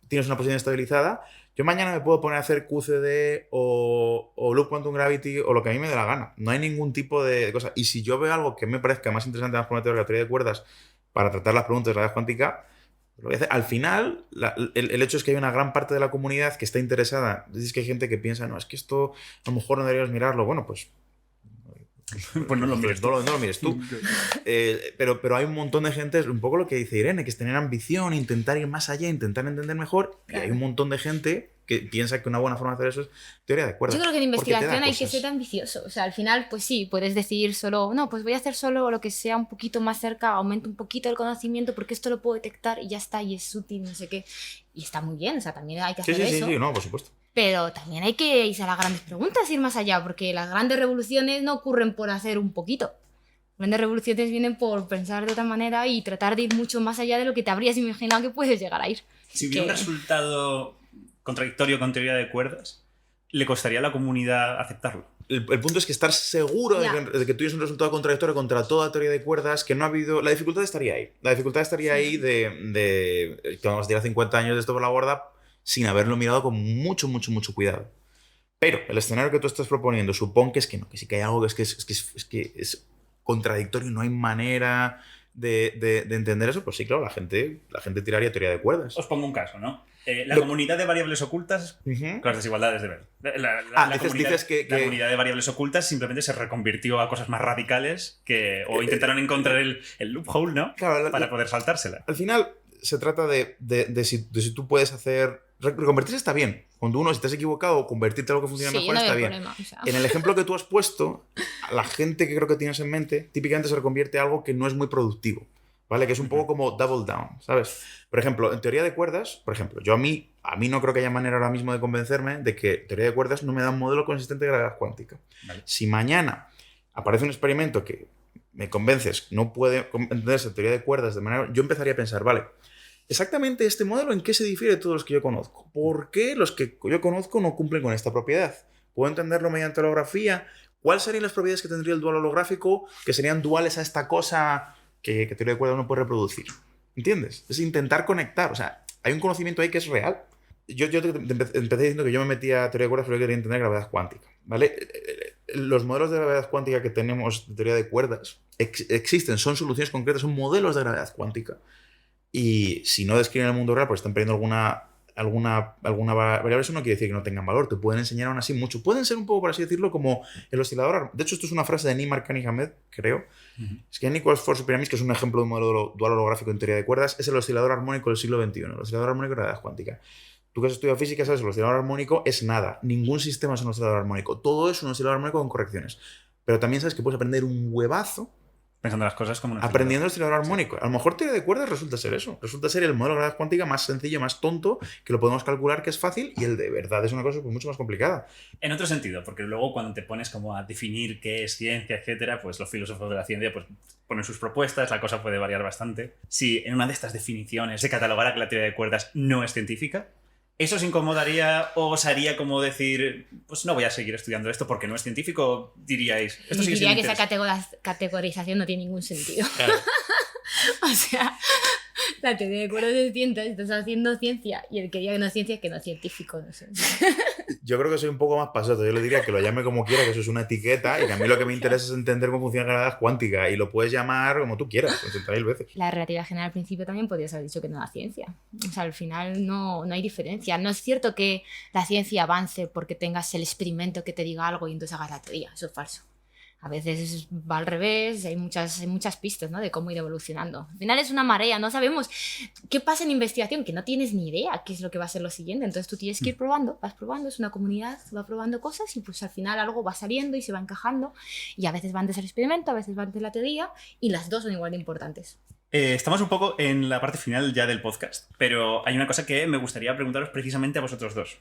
tienes una posición estabilizada, yo mañana me puedo poner a hacer QCD o Loop Quantum Gravity o lo que a mí me dé la gana. No hay ningún tipo de cosa. Y si yo veo algo que me parezca más interesante, más prometedor que la teoría de cuerdas para tratar las preguntas de gravedad cuántica, lo voy a hacer. Al final, el hecho es que hay una gran parte de la comunidad que está interesada. Es que hay gente que piensa: no, es que esto a lo mejor no deberíamos mirarlo. Bueno, pues Pues no lo mires tú. No lo mires tú. Pero hay un montón de gente, un poco lo que dice Irene, que es tener ambición, intentar ir más allá, intentar entender mejor. Claro. Y hay un montón de gente que piensa que una buena forma de hacer eso es teoría de cuerdas. Yo creo que en porque te da investigación hay que cosas. ser ambicioso. O sea, al final, pues sí, puedes decir solo, no, pues voy a hacer solo lo que sea un poquito más cerca, aumento un poquito el conocimiento porque esto lo puedo detectar y ya está, y es útil, no sé qué. Y está muy bien, o sea, también hay que Sí, hacer sí, sí, eso. sí, no, por supuesto. Pero también hay que irse a las grandes preguntas, ir más allá, porque las grandes revoluciones no ocurren por hacer un poquito. Las grandes revoluciones vienen por pensar de otra manera y tratar de ir mucho más allá de lo que te habrías imaginado que puedes llegar a ir. Si hubiera un Que- resultado contradictorio con teoría de cuerdas, ¿le costaría a la comunidad aceptarlo? El punto es que estar seguro Ya. de que tú tienes un resultado contradictorio contra toda teoría de cuerdas, que no ha habido... La dificultad estaría ahí. La dificultad estaría ahí de que vamos a tirar 50 años de esto por la borda sin haberlo mirado con mucho, mucho, mucho cuidado. Pero el escenario que tú estás proponiendo supone que es que no, que sí que hay algo que es contradictorio, no hay manera de entender eso. Pues sí, claro, la gente tiraría teoría de cuerdas. Os pongo un caso, ¿no? La Lo- comunidad de variables ocultas, Ujú. con las desigualdades de ver. Dices que- La comunidad de variables ocultas simplemente se reconvirtió a cosas más radicales o intentaron encontrar el loophole, ¿no? Claro, Para poder saltársela. al final se trata de si tú puedes hacer... Reconvertirse está bien. Cuando si te has equivocado, convertirte a algo que funciona Sí, mejor no está hay bien. problema. O sea. En el ejemplo que tú has puesto, la gente que creo que tienes en mente, típicamente se reconvierte a algo que no es muy productivo, ¿vale? Que es un poco como double down, ¿sabes? Por ejemplo, en teoría de cuerdas, por ejemplo, a mí no creo que haya manera ahora mismo de convencerme de que teoría de cuerdas no me da un modelo consistente de gravedad cuántica. Vale. Si mañana aparece un experimento que me convences no puede entenderse teoría de cuerdas de manera... Yo empezaría a pensar, vale, exactamente este modelo, ¿en qué se difiere de todos los que yo conozco? ¿Por qué los que yo conozco no cumplen con esta propiedad? ¿Puedo entenderlo mediante holografía? ¿Cuáles serían las propiedades que tendría el dual holográfico que serían duales a esta cosa que teoría de cuerdas no puede reproducir? ¿Entiendes? Es intentar conectar. O sea, hay un conocimiento ahí que es real. Yo empecé diciendo que yo me metía a teoría de cuerdas porque quería entender gravedad cuántica, ¿vale? Los modelos de gravedad cuántica que tenemos de teoría de cuerdas existen, son soluciones concretas, son modelos de gravedad cuántica. Y si no describen el mundo real, pues están perdiendo alguna variable, eso no quiere decir que no tengan valor. Te pueden enseñar aún así mucho. Pueden ser un poco, por así decirlo, como el oscilador. De hecho, esto es una frase de Nimar Cunningham, creo. Es que N = 4 Pyramis, que es un ejemplo de un modelo dual holográfico en teoría de cuerdas, es el oscilador armónico del siglo XXI. El oscilador armónico de gravedad cuántica. Tú que has estudiado física sabes que el oscilador armónico es nada. Ningún sistema es un oscilador armónico. Todo es un oscilador armónico con correcciones. Pero también sabes que puedes aprender un huevazo Pensando las cosas como una aprendiendo el oscilador armónico. A lo mejor teoría de cuerdas resulta ser eso. Resulta ser el modelo de gravedad cuántica más sencillo, más tonto, que lo podemos calcular, que es fácil, y el de verdad es una cosa pues mucho más complicada. En otro sentido, porque luego cuando te pones como a definir qué es ciencia, etcétera, pues los filósofos de la ciencia pues ponen sus propuestas, la cosa puede variar bastante. Si en una de estas definiciones se catalogara que la teoría de cuerdas no es científica, ¿eso os incomodaría o os haría como decir, pues no voy a seguir estudiando esto porque no es científico? Diríais, esto sigue Diría siendo que esa interesante. categorización no tiene ningún sentido. Claro. O sea, la teoría de cuerdas es ciencia, estás haciendo ciencia, y el que diga que no es ciencia es que no es científico, no sé. Yo creo que soy un poco más pasoso. Yo le diría que lo llame como quiera, que eso es una etiqueta, y que a mí lo que me interesa es entender cómo funciona la gravedad cuántica, y lo puedes llamar como tú quieras, 80.000 veces. La relatividad general al principio también podrías haber dicho que no era ciencia. O sea, al final no hay diferencia. No es cierto que la ciencia avance porque tengas el experimento que te diga algo y entonces hagas la teoría. Eso es falso. A veces va al revés, hay muchas pistas, ¿no?, de cómo ir evolucionando. Al final es una marea, no sabemos qué pasa en investigación, que no tienes ni idea qué es lo que va a ser lo siguiente. Entonces tú tienes que ir probando, vas probando, es una comunidad, va probando cosas y pues al final algo va saliendo y se va encajando. Y a veces va antes el experimento, a veces va antes la teoría, y las dos son igual de importantes. Estamos un poco en la parte final ya del podcast, pero hay una cosa que me gustaría preguntaros precisamente a vosotros dos.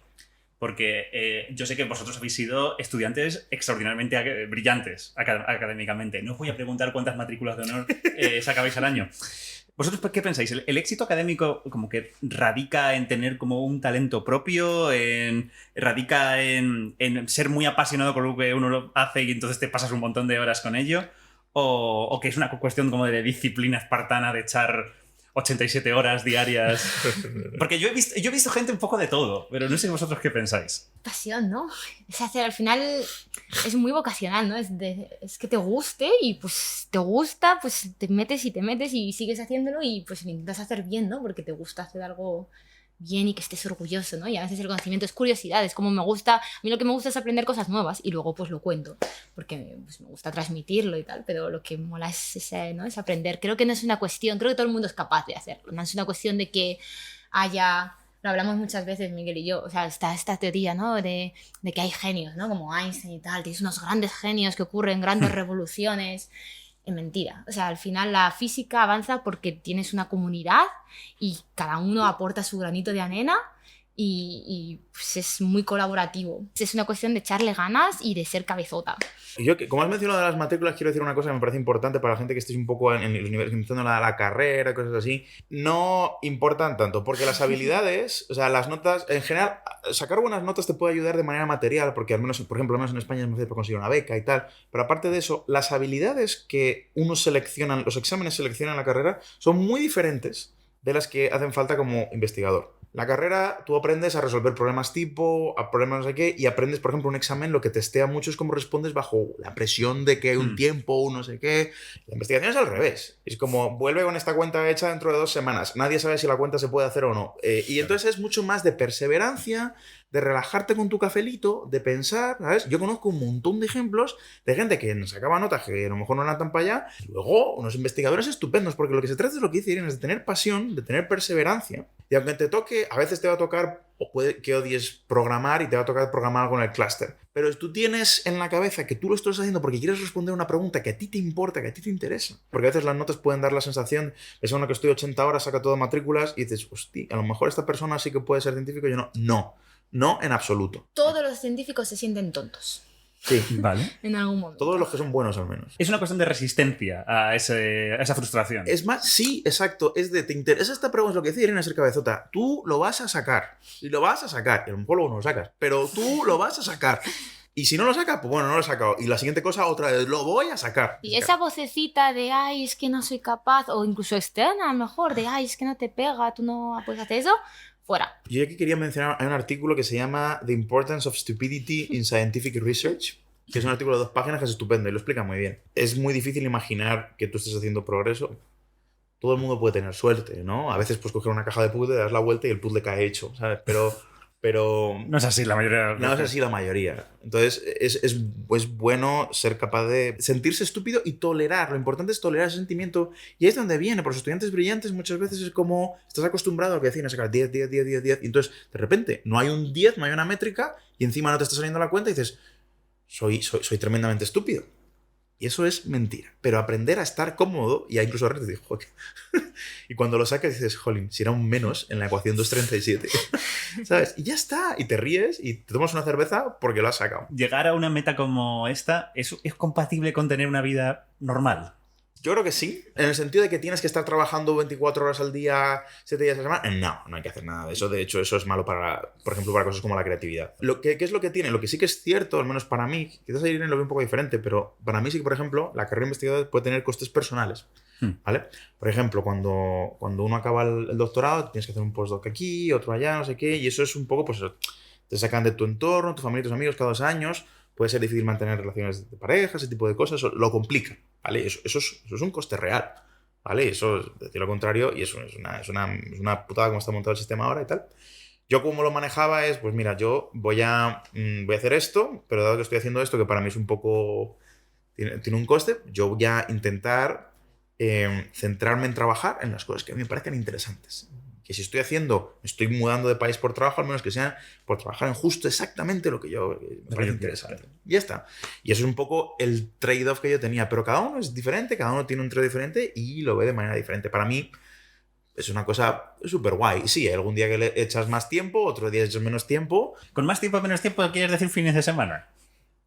Porque yo sé que vosotros habéis sido estudiantes extraordinariamente brillantes académicamente. No os voy a preguntar cuántas matrículas de honor sacabais al año. ¿Vosotros qué pensáis? ¿El éxito académico como que radica en tener como un talento propio? ¿Radica en ser muy apasionado con lo que uno lo hace y entonces te pasas un montón de horas con ello? ¿O que es una cuestión como de disciplina espartana de echar 87 horas diarias? Porque yo he visto gente un poco de todo, pero no sé vosotros qué pensáis. Pasión, ¿no? Es hacer, al final es muy vocacional, ¿no? Es que te guste y pues te gusta, pues te metes y sigues haciéndolo y pues lo intentas hacer bien, ¿no? Porque te gusta hacer algo bien y que estés orgulloso, ¿no? Y a veces el conocimiento es curiosidad, es como me gusta, a mí lo que me gusta es aprender cosas nuevas y luego pues lo cuento, porque pues, me gusta transmitirlo y tal, pero lo que mola ¿no? Es aprender. Creo que no es una cuestión, creo que todo el mundo es capaz de hacerlo, no es una cuestión de que haya... Lo hablamos muchas veces, Miguel y yo, o sea, está esta teoría, ¿no? De que hay genios, ¿no? Como Einstein y tal, tienes unos grandes genios que ocurren grandes revoluciones. Es mentira. O sea, al final la física avanza porque tienes una comunidad y cada uno aporta su granito de arena y pues es muy colaborativo. Es una cuestión de echarle ganas y de ser cabezota. Yo, como has mencionado de las matrículas, quiero decir una cosa que me parece importante para la gente que estéis un poco en los niveles, empezando la carrera, cosas así. No importan tanto, porque las habilidades, o sea, las notas, en general, sacar buenas notas te puede ayudar de manera material, porque al menos, por ejemplo, al menos en España es más fácil conseguir una beca y tal. Pero aparte de eso, las habilidades que uno selecciona, los exámenes seleccionan en la carrera, son muy diferentes de las que hacen falta como investigador. La carrera, tú aprendes a resolver problemas tipo, a problemas no sé qué, y aprendes, por ejemplo, un examen lo que testea mucho es cómo respondes bajo la presión de que hay un tiempo, un no sé qué. La investigación es al revés. Es como, vuelve con esta cuenta hecha dentro de 2 semanas. Nadie sabe si la cuenta se puede hacer o no. Y entonces es mucho más de perseverancia, de relajarte con tu cafelito, de pensar, ¿sabes? Yo conozco un montón de ejemplos de gente que nos sacaba notas que a lo mejor no eran tan para allá, y luego unos investigadores estupendos, porque lo que se trata es lo que dice Irene, es de tener pasión, de tener perseverancia, y aunque te toque, a veces te va a tocar, o puede que odies programar y te va a tocar programar algo en el clúster, pero tú tienes en la cabeza que tú lo estás haciendo porque quieres responder una pregunta que a ti te importa, que a ti te interesa, porque a veces las notas pueden dar la sensación, es uno que estoy 80 horas, saca todo matrículas, y dices, hostia, a lo mejor esta persona sí que puede ser científico, y yo no. No, en absoluto. Todos los científicos se sienten tontos. Sí. Vale. En algún momento. Todos los que son buenos, al menos. Es una cuestión de resistencia a esa frustración. Es más, sí, exacto. Es de, te interesa esta pregunta, es lo que decía Irene, ser cabezota. Tú lo vas a sacar. Y lo vas a sacar. Y a lo mejor luego no lo sacas. Pero tú lo vas a sacar. Y si no lo saca, pues bueno, no lo he sacado. Y la siguiente cosa, otra vez, lo voy a sacar. Y esa vocecita de, ay, es que no soy capaz, o incluso externa a lo mejor, de, ay, es que no te pega, tú no puedes hacer eso, fuera. Yo aquí quería mencionar, hay un artículo que se llama The Importance of Stupidity in Scientific Research, que es un artículo de 2 páginas que es estupendo y lo explica muy bien. Es muy difícil imaginar que tú estés haciendo progreso. Todo el mundo puede tener suerte, ¿no? A veces puedes coger una caja de puzzle, das la vuelta y el puzzle cae hecho, ¿sabes? Pero no es así la mayoría de las no veces. es así la mayoría. Entonces es bueno ser capaz de sentirse estúpido y tolerar. Lo importante es tolerar ese sentimiento. Y ahí es donde viene. Por los estudiantes brillantes muchas veces es como estás acostumbrado a lo que decían, a sacar 10, 10, 10, 10, 10. Y entonces de repente no hay un 10, no hay una métrica y encima no te está saliendo la cuenta y dices, soy tremendamente estúpido. Y eso es mentira. Pero aprender a estar cómodo, y incluso a veces digo, joder. Y cuando lo sacas dices, jolín, si era un menos en la ecuación 237. ¿Sabes? Y ya está. Y te ríes y te tomas una cerveza porque lo has sacado. Llegar a una meta como esta es compatible con tener una vida normal. Yo creo que sí, en el sentido de que tienes que estar trabajando 24 horas al día, 7 días a la semana. No hay que hacer nada de eso. De hecho, eso es malo para, por ejemplo, para cosas como la creatividad. ¿Qué es lo que tiene? Lo que sí que es cierto, al menos para mí, quizás a Irene lo ve un poco diferente, pero para mí sí que, por ejemplo, la carrera de investigador puede tener costes personales. ¿Vale? Por ejemplo, cuando uno acaba el doctorado, tienes que hacer un postdoc aquí, otro allá, no sé qué, y eso es un poco, pues, te sacan de tu entorno, tu familia, tus amigos, cada 2 años. Puede ser difícil mantener relaciones de pareja, ese tipo de cosas, eso lo complica, ¿vale? Eso es un coste real, ¿vale? Eso es decir lo contrario y eso es una putada como está montado el sistema ahora y tal. Yo como lo manejaba es, pues mira, yo voy a hacer esto, pero dado que estoy haciendo esto, que para mí es un poco... tiene un coste, yo voy a intentar centrarme en trabajar en las cosas que a mí me parezcan interesantes. Que si me estoy mudando de país por trabajo, al menos que sea por trabajar en justo exactamente lo que yo me parece interesante. Y ya está. Y eso es un poco el trade-off que yo tenía. Pero cada uno es diferente, cada uno tiene un trade diferente y lo ve de manera diferente. Para mí es una cosa súper guay. Sí, hay algún día que le echas más tiempo, otro día echas menos tiempo. ¿Con más tiempo o menos tiempo quieres decir fines de semana?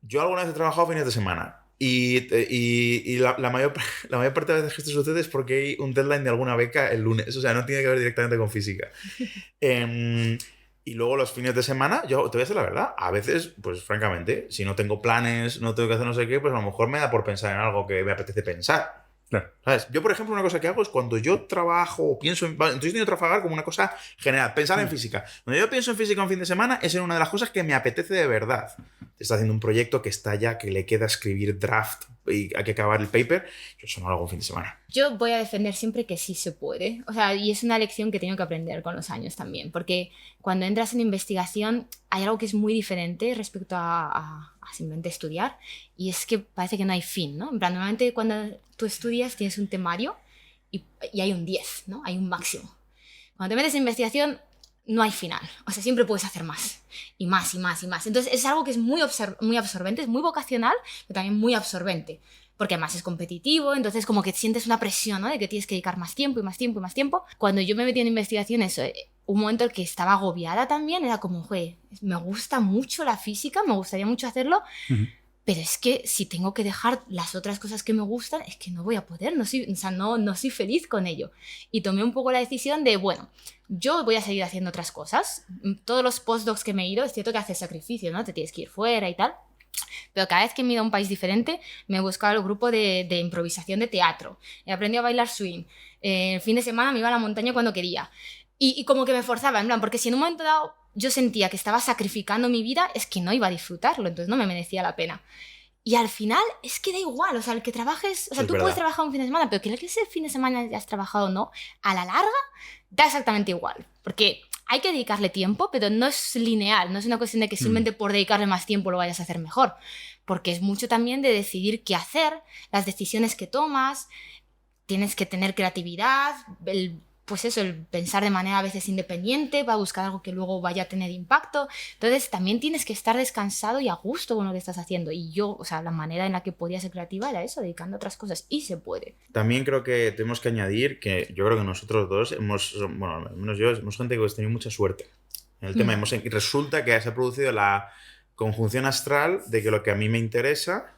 Yo alguna vez he trabajado fines de semana. Y la mayor parte de veces que esto sucede es porque hay un deadline de alguna beca el lunes. O sea, no tiene que ver directamente con física. Y luego los fines de semana, yo te voy a decir la verdad, a veces, pues francamente, si no tengo planes, no tengo que hacer no sé qué, pues a lo mejor me da por pensar en algo que me apetece pensar. Claro. ¿Sabes? Yo, por ejemplo, una cosa que hago es cuando yo trabajo o pienso en... Entonces, estoy teniendo trabajar como una cosa general, pensar en física. Cuando yo pienso en física un fin de semana, es en una de las cosas que me apetece de verdad. Está haciendo un proyecto que está ya, que le queda escribir draft y hay que acabar el paper. Yo eso no lo hago un fin de semana. Yo voy a defender siempre que sí se puede. O sea, y es una lección que he tenido que aprender con los años también. Porque cuando entras en investigación hay algo que es muy diferente respecto a simplemente estudiar. Y es que parece que no hay fin, ¿no? En plan, normalmente cuando tú estudias tienes un temario y hay un 10, ¿no? Hay un máximo. Cuando te metes en investigación no hay final. O sea, siempre puedes hacer más. Y más, y más, y más. Entonces es algo que es muy absorbente, es muy vocacional, pero también muy absorbente. Porque además es competitivo, entonces como que sientes una presión, ¿no? De que tienes que dedicar más tiempo y más tiempo y más tiempo. Cuando yo me metí en investigación, eso, un momento en el que estaba agobiada también, era como, joder, me gusta mucho la física, me gustaría mucho hacerlo, pero es que si tengo que dejar las otras cosas que me gustan, es que no voy a poder, no soy feliz con ello. Y tomé un poco la decisión de, bueno, yo voy a seguir haciendo otras cosas. Todos los postdocs que me he ido, es cierto que haces sacrificio, ¿no? Te tienes que ir fuera y tal. Pero cada vez que me he ido a un país diferente, me he buscado el grupo de improvisación de teatro. He aprendido a bailar swing. El fin de semana me iba a la montaña cuando quería. Y como que me forzaba, en plan, porque si en un momento dado yo sentía que estaba sacrificando mi vida, es que no iba a disfrutarlo, entonces no me merecía la pena. Y al final es que da igual, o sea, el que trabajes, o sea, tú puedes trabajar un fin de semana, pero que ese fin de semana ya has trabajado o no, a la larga da exactamente igual. Porque hay que dedicarle tiempo, pero no es lineal, no es una cuestión de que simplemente por dedicarle más tiempo lo vayas a hacer mejor. Porque es mucho también de decidir qué hacer, las decisiones que tomas, tienes que tener creatividad, pues eso, el pensar de manera a veces independiente para buscar algo que luego vaya a tener impacto. Entonces también tienes que estar descansado y a gusto con lo que estás haciendo. Y yo, o sea, la manera en la que podía ser creativa era eso, dedicando a otras cosas. Y se puede. También creo que tenemos que añadir que yo creo que nosotros dos bueno, al menos yo, hemos gente que hemos tenido mucha suerte. En el tema, resulta que se ha producido la conjunción astral de que lo que a mí me interesa,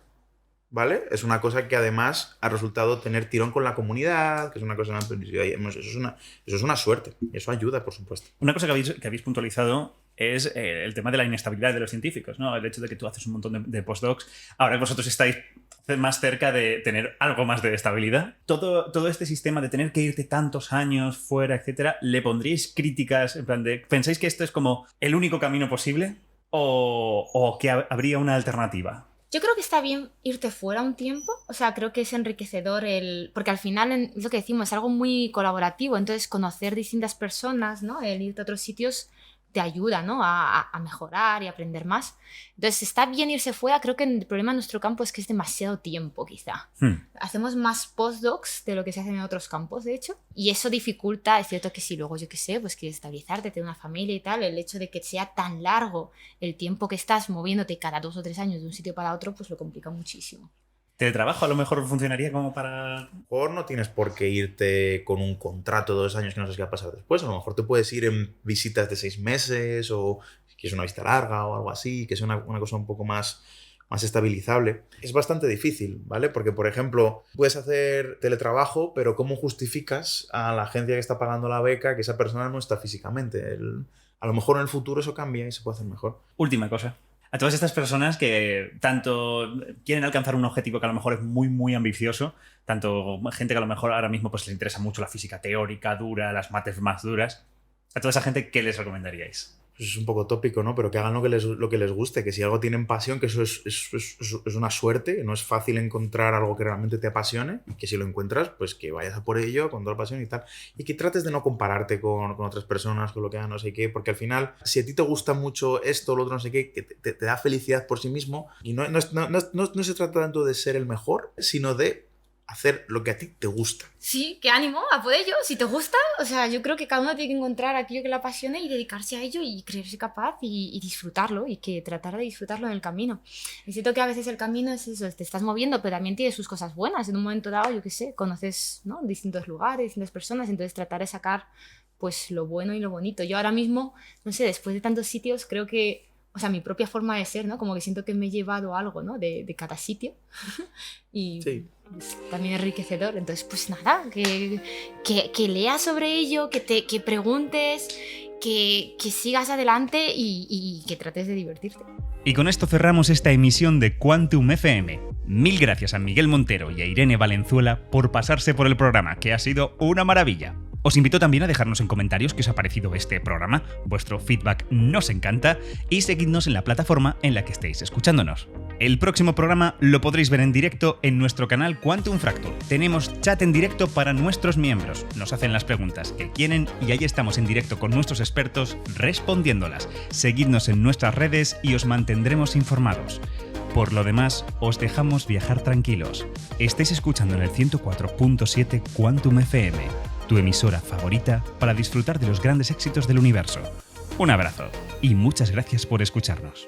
¿vale? Es una cosa que además ha resultado tener tirón con la comunidad, que es una cosa... Eso es una suerte. Y eso ayuda, por supuesto. Una cosa que habéis puntualizado es el tema de la inestabilidad de los científicos, ¿no? El hecho de que tú haces un montón de postdocs. Ahora vosotros estáis más cerca de tener algo más de estabilidad. Todo este sistema de tener que irte tantos años fuera, etcétera, ¿le pondríais críticas en plan de... ¿Pensáis que esto es como el único camino posible? ¿O que habría una alternativa? Yo creo que está bien irte fuera un tiempo, o sea, creo que es enriquecedor porque al final es lo que decimos, es algo muy colaborativo, entonces conocer distintas personas, ¿no? El irte a otros sitios te ayuda, ¿no? a mejorar y aprender más. Entonces está bien irse fuera, creo que el problema en nuestro campo es que es demasiado tiempo quizá. Hacemos más postdocs de lo que se hace en otros campos, de hecho, y eso dificulta, es cierto que si luego, yo qué sé, pues quieres estabilizarte, tener una familia y tal, el hecho de que sea tan largo el tiempo que estás moviéndote cada 2 o 3 años de un sitio para otro, pues lo complica muchísimo. ¿Teletrabajo a lo mejor funcionaría como para...? A lo mejor no tienes por qué irte con un contrato de 2 años que no sabes qué va a pasar después. A lo mejor te puedes ir en visitas de 6 meses o si quieres una visita larga o algo así, que sea una cosa un poco más estabilizable. Es bastante difícil, ¿vale? Porque, por ejemplo, puedes hacer teletrabajo, pero ¿cómo justificas a la agencia que está pagando la beca que esa persona no está físicamente? A lo mejor en el futuro eso cambia y se puede hacer mejor. Última cosa. A todas estas personas que tanto quieren alcanzar un objetivo que a lo mejor es muy, muy ambicioso, tanto gente que a lo mejor ahora mismo pues les interesa mucho la física teórica dura, las mates más duras, a toda esa gente, ¿qué les recomendaríais? Pues es un poco tópico, ¿no? Pero que hagan lo que les guste, que si algo tienen pasión, que eso es una suerte, no es fácil encontrar algo que realmente te apasione, y que si lo encuentras, pues que vayas a por ello con toda la pasión y tal. Y que trates de no compararte con otras personas, con lo que hagan no sé qué, porque al final, si a ti te gusta mucho esto, lo otro no sé qué, que te da felicidad por sí mismo, y no se trata tanto de ser el mejor, sino de hacer lo que a ti te gusta. Sí, qué ánimo, a por ello, si te gusta, o sea, yo creo que cada uno tiene que encontrar aquello que le apasione y dedicarse a ello y creerse capaz y disfrutarlo y que tratar de disfrutarlo en el camino. Es cierto que a veces el camino es eso, te estás moviendo, pero también tiene sus cosas buenas. En un momento dado, yo qué sé, conoces, ¿no?, distintos lugares, distintas personas, entonces tratar de sacar pues lo bueno y lo bonito. Yo ahora mismo, no sé, después de tantos sitios, creo que, o sea, mi propia forma de ser, ¿no? Como que siento que me he llevado algo, ¿no?, de cada sitio. Y sí, es también enriquecedor. Entonces, pues nada, que leas sobre ello, que preguntes, que sigas adelante y que trates de divertirte. Y con esto cerramos esta emisión de Quantum FM. Mil gracias a Miguel Montero y a Irene Valenzuela por pasarse por el programa, que ha sido una maravilla. Os invito también a dejarnos en comentarios qué os ha parecido este programa, vuestro feedback nos encanta, y seguidnos en la plataforma en la que estéis escuchándonos. El próximo programa lo podréis ver en directo en nuestro canal Quantum Fracture. Tenemos chat en directo para nuestros miembros, nos hacen las preguntas que quieren y ahí estamos en directo con nuestros expertos respondiéndolas. Seguidnos en nuestras redes y os mantendremos informados. Por lo demás, os dejamos viajar tranquilos. Estáis escuchando en el 104.7 Quantum FM, tu emisora favorita para disfrutar de los grandes éxitos del universo. Un abrazo y muchas gracias por escucharnos.